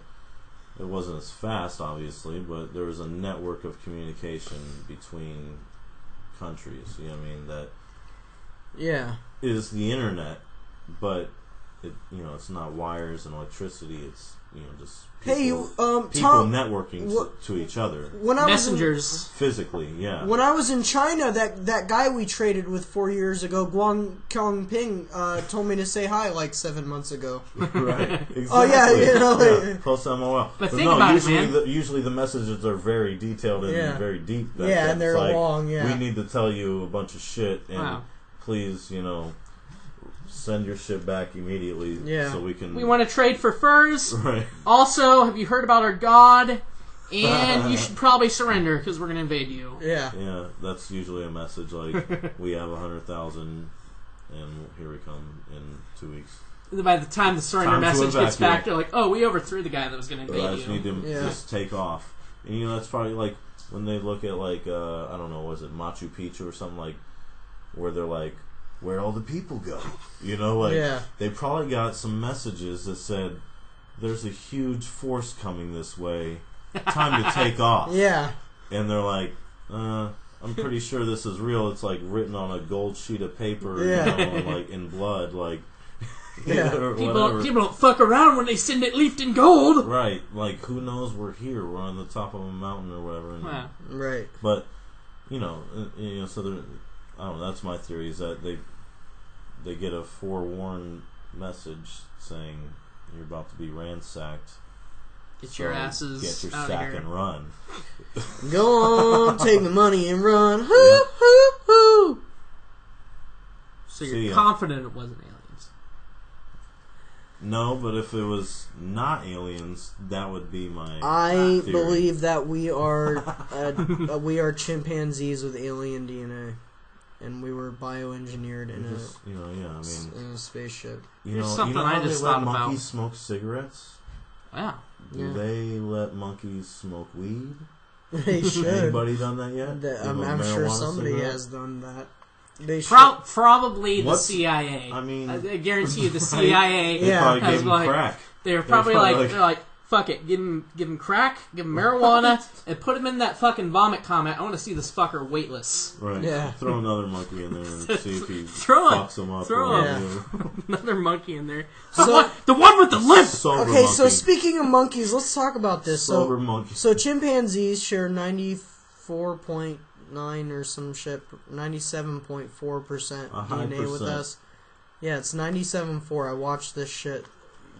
It wasn't as fast, obviously, but there was a network of communication between countries. You know what I mean? That is the internet, but it's not wires and electricity. It's just people, people networking to each other. Messengers. Physically, yeah. When I was in China, that guy we traded with 4 years ago, Guang Kongping, told me to say hi like 7 months ago. Right. Exactly. Oh yeah, Close MOL. But think about usually it, man. Usually the messages are very detailed and very deep. And they're like, long. Yeah. We need to tell you a bunch of shit, and please, send your shit back immediately so we can... We want to trade for furs. Right. Also, have you heard about our god? And you should probably surrender because we're going to invade you. Yeah. Yeah, that's usually a message like, we have 100,000 and here we come in 2 weeks. By the time the surrender message gets back, they're like, oh, we overthrew the guy that was going to invade you. I just need to just take off. And that's probably like when they look at like, I don't know, was it Machu Picchu or something like, where they're like, where'd all the people go? They probably got some messages that said, there's a huge force coming this way. Time to take off. Yeah. And they're like, I'm pretty sure this is real. It's like written on a gold sheet of paper, and like in blood, like people don't fuck around when they send it leafed in gold. Right. Like who knows we're here. We're on the top of a mountain or whatever. And, right. But so they're, I don't know, that's my theory, is that they get a forewarned message saying you're about to be ransacked. Get your asses get your out sack of here. and run. Go on, take the money and run. Hoo, hoo, hoo. So you're confident it wasn't aliens? No, but if it was not aliens, that would be my I theory. believe that we are chimpanzees with alien DNA. And we were bioengineered in a spaceship. There's something I just thought about. Monkeys smoke cigarettes? Yeah. Do they let monkeys smoke weed? They should. Anybody done that yet? I'm sure somebody has done that. They probably the CIA. I mean, I guarantee you the CIA they probably gave him crack. They're probably like, fuck it, give him crack, give him marijuana, and put him in that fucking vomit comment. I want to see this fucker weightless. Right. Yeah. Throw another monkey in there and see if he fucks him up. Throw another monkey in there. The one with the lip! Okay, so speaking of monkeys, let's talk about this. Sober monkey. So chimpanzees share 94.9% 97.9 or some shit, 97.4% DNA with us. Yeah, it's 97.4. I watched this shit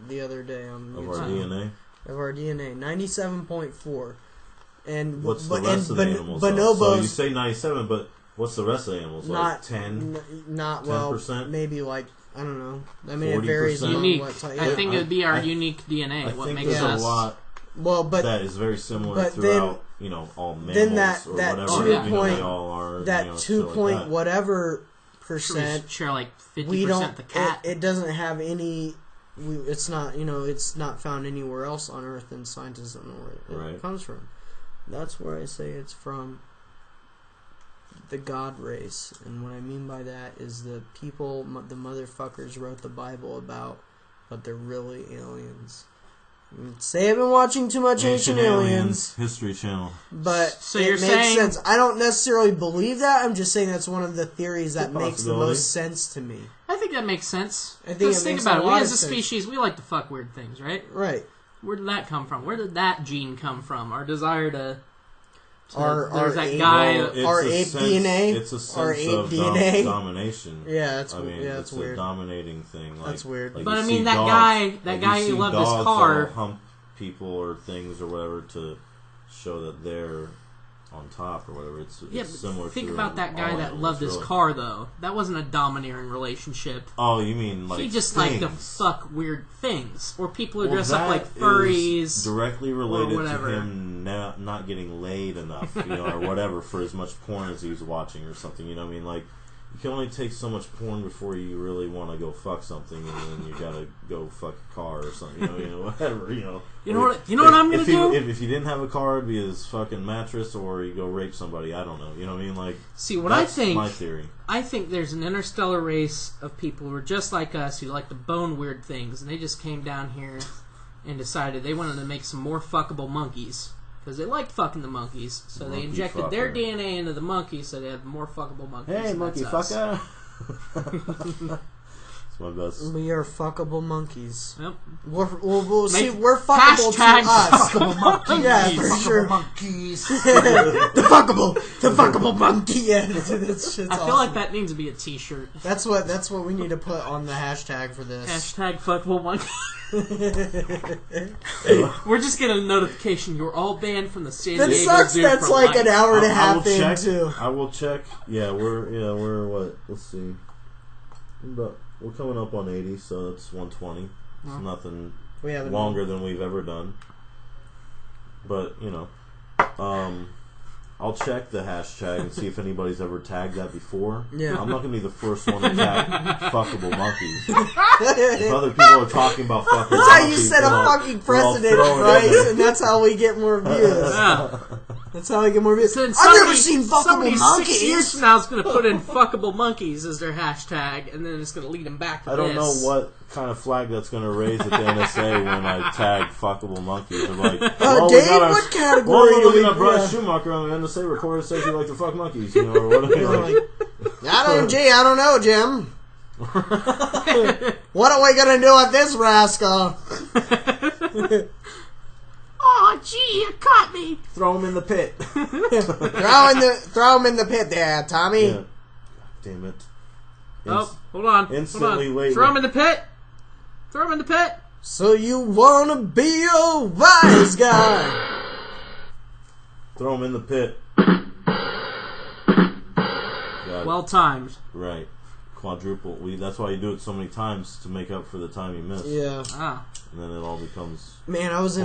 the other day on YouTube. Of our DNA? Of our DNA. 97.4. And what's the rest of the animals? Bonobos, so you say 97, but what's the rest of the animals? Like 10? Not 10%? Well, maybe like, I don't know. I mean, 40%? It varies. Unique. I think it would be our unique DNA. I think there's a lot that is very similar throughout, all mammals then or whatever. That 2 whatever percent. Share like 50% the cat. It doesn't have any. It's not. It's not found anywhere else on Earth, and scientists don't know where it comes from. That's where I say it's from. The God race, and what I mean by that is the people the motherfuckers wrote the Bible about, but they're really aliens. Say I've been watching too much Ancient Aliens History Channel, but so it makes sense. I don't necessarily believe that. I'm just saying that's one of the theories that makes the most sense to me. I think that makes sense. Think about it. We as a species, we like to fuck weird things, right? Right. Where did that come from? Where did that gene come from? Our desire to our that guy. Our ape DNA. It's a sense our ape of DNA. Domination. Yeah, it's weird. A dominating thing. That's weird. But I mean, that guy who loved his car. Hump people or things or whatever to show that they're on top or whatever. It's similar. Think about that guy that loved his car, though. That wasn't a dominating relationship. Oh, you mean like he just things. liked to fuck weird things, or people who dress up like furries. Is directly related to him not getting laid enough, or whatever, for as much porn as he was watching or something. You know what I mean? Like, you can only take so much porn before you really want to go fuck something, and then you gotta go fuck a car or something. Whatever. You know what I'm gonna do? If you didn't have a car, it'd be his fucking mattress, or you go rape somebody. I don't know. You know what I mean? Like, see what I think. My theory. I think there's an interstellar race of people who are just like us, who like to bone weird things, and they just came down here and decided they wanted to make some more fuckable monkeys. Because they liked fucking the monkeys, so they injected their DNA into the monkeys so they had more fuckable monkeys. Hey, monkey fucker! It's my best. We are fuckable monkeys. Yep. We're fuckable to us. Fuckable monkeys. Yeah, for sure. Monkeys. the fuckable monkey. Yeah, that's I feel like that needs to be a T-shirt. That's what we need to put on the hashtag for this. Hashtag fuckable monkey. We're just getting a notification. You're all banned from the San Diego Zoo. That sucks. That's like an hour and a half in too. I will check. Yeah, we're what? Let's see. We're coming up on 80, so it's 120. It's nothing longer than we've ever done. But I'll check the hashtag and see if anybody's ever tagged that before. Yeah. I'm not going to be the first one to tag fuckable monkeys. If other people are talking about fucking monkeys... That's how you set a fucking precedent, Bryce, and that's how we get more views. Yeah. That's how we get more views. So I've never seen fuckable monkeys! 6 years from now is going to put in fuckable monkeys as their hashtag, and then it's going to lead them back to I don't know what kind of flag that's going to raise at the NSA when I tag fuckable monkeys. They're like, Dave, what category we're looking at Brian Schumacher on the NSA reporter says you like to fuck monkeys, or whatever. I don't know, Jim. What are we going to do with this rascal? Oh, gee, you caught me. Throw him in the pit. Throw him in the pit there, Tommy. Yeah. Damn it. Hold on. Instantly late. Throw him in the pit. Throw him in the pit. So you want to be a wise guy. Throw him in the pit. Well timed. Right. Quadruple. That's why you do it so many times, to make up for the time you missed. Yeah. And then it all becomes... Man, I was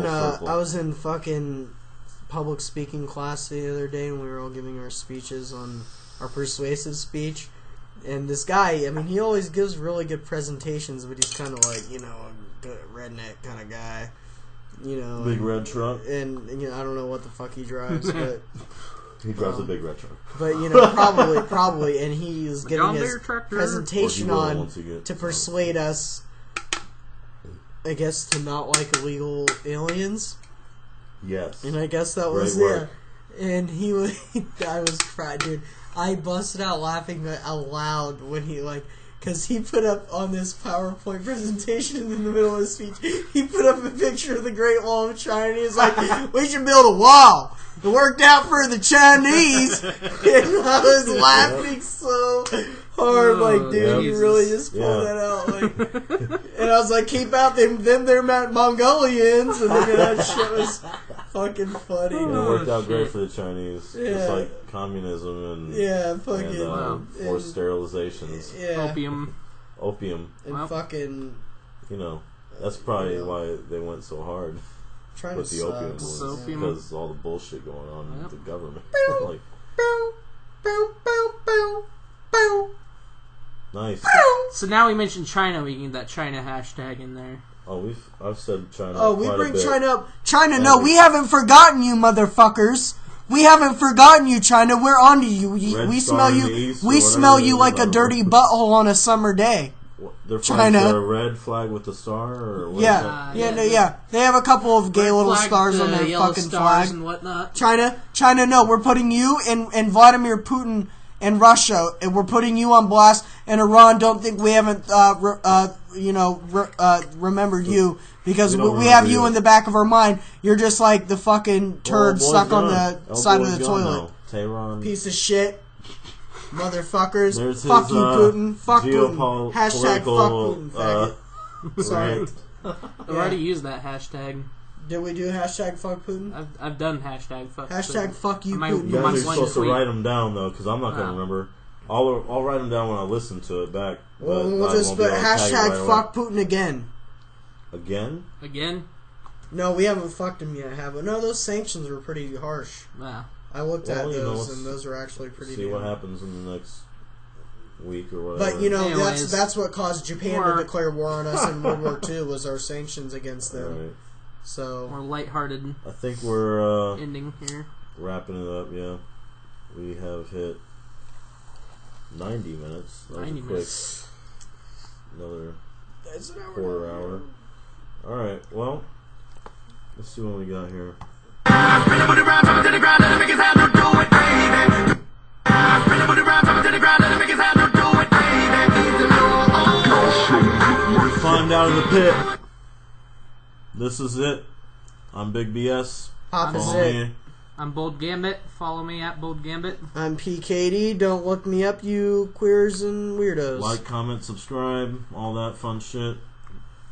in fucking public speaking class the other day, and we were all giving our speeches on our persuasive speech. And this guy, I mean, he always gives really good presentations, but he's kind of like, a redneck kind of guy. Big red truck. And I don't know what the fuck he drives, but... He drives a big red truck. But, probably, and he was giving his presentation to persuade us, I guess, to not like illegal aliens. Yes. And I guess that was it. And I was crying, dude. I busted out laughing out loud when he, because he put up on this PowerPoint presentation in the middle of his speech, he put up a picture of the Great Wall of China, and he was like, we should build a wall. It worked out for the Chinese. And I was laughing so hard. Like, dude, you really just pulled that out. Like, and I was like, keep out them they're Mongolians. And that shit was fucking funny. It worked out great for the Chinese. Yeah. It's like communism and forced sterilizations. Yeah. Opium. And fucking... You know, that's probably why they went so hard. With the opium was because all the bullshit going on with the government. Like, nice. So now we mentioned China, we can get that China hashtag in there. Oh, I've said China. Oh, we bring China up. China, no, we haven't forgotten you, motherfuckers. We haven't forgotten you, China. We're onto you. We smell you. We smell you like a dirty butthole on a summer day. Their flags are a red flag with a star, or what? Yeah. They have a couple of gay little stars on their fucking flag and whatnot. China. No, we're putting you and Vladimir Putin and Russia, and we're putting you on blast. And Iran, don't think we haven't, remembered you because we have you in the back of our mind. You're just like the fucking turd stuck on the side of the toilet. Tehran. Piece of shit. Motherfuckers. Fuck you, Putin. Fuck Putin. Hashtag fuck Putin, faggot. Sorry. I've already used that hashtag. Did we do hashtag fuck Putin? I've done hashtag fuck Hashtag Putin. fuck you, Putin. You guys are supposed to write them down, though, because I'm not going to remember. I'll write them down when I listen to it back. Well, we'll just put hashtag fuck Putin again. Again? No, we haven't fucked him yet, have we? No, those sanctions were pretty harsh. Wow. I looked at those, and those are actually pretty. See what happens in the next week or whatever. But that's what caused Japan to declare war on us in World War II was our sanctions against them. Right. So we're lighthearted. I think we're ending here, wrapping it up. Yeah, we have hit 90 minutes. That 90 minutes. Another quarter hour. All right. Well, let's see what we got here. Climbed out of the pit. This is it. I'm BigBS. I'm Bold Gambit. Follow me at Bold Gambit. I'm P.I.T. Don't look me up, you queers and weirdos. Like, comment, subscribe, all that fun shit.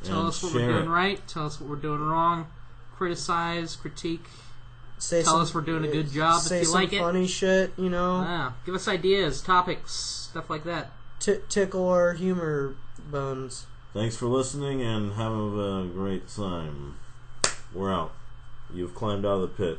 Tell us what we're doing right. Tell us what we're doing wrong. Criticize, critique. Tell us we're doing a good job if you like it. Say some funny shit, you know. Give us ideas, topics, stuff like that. Tickle our humor bones. Thanks for listening and have a great time. We're out. You've climbed out of the pit.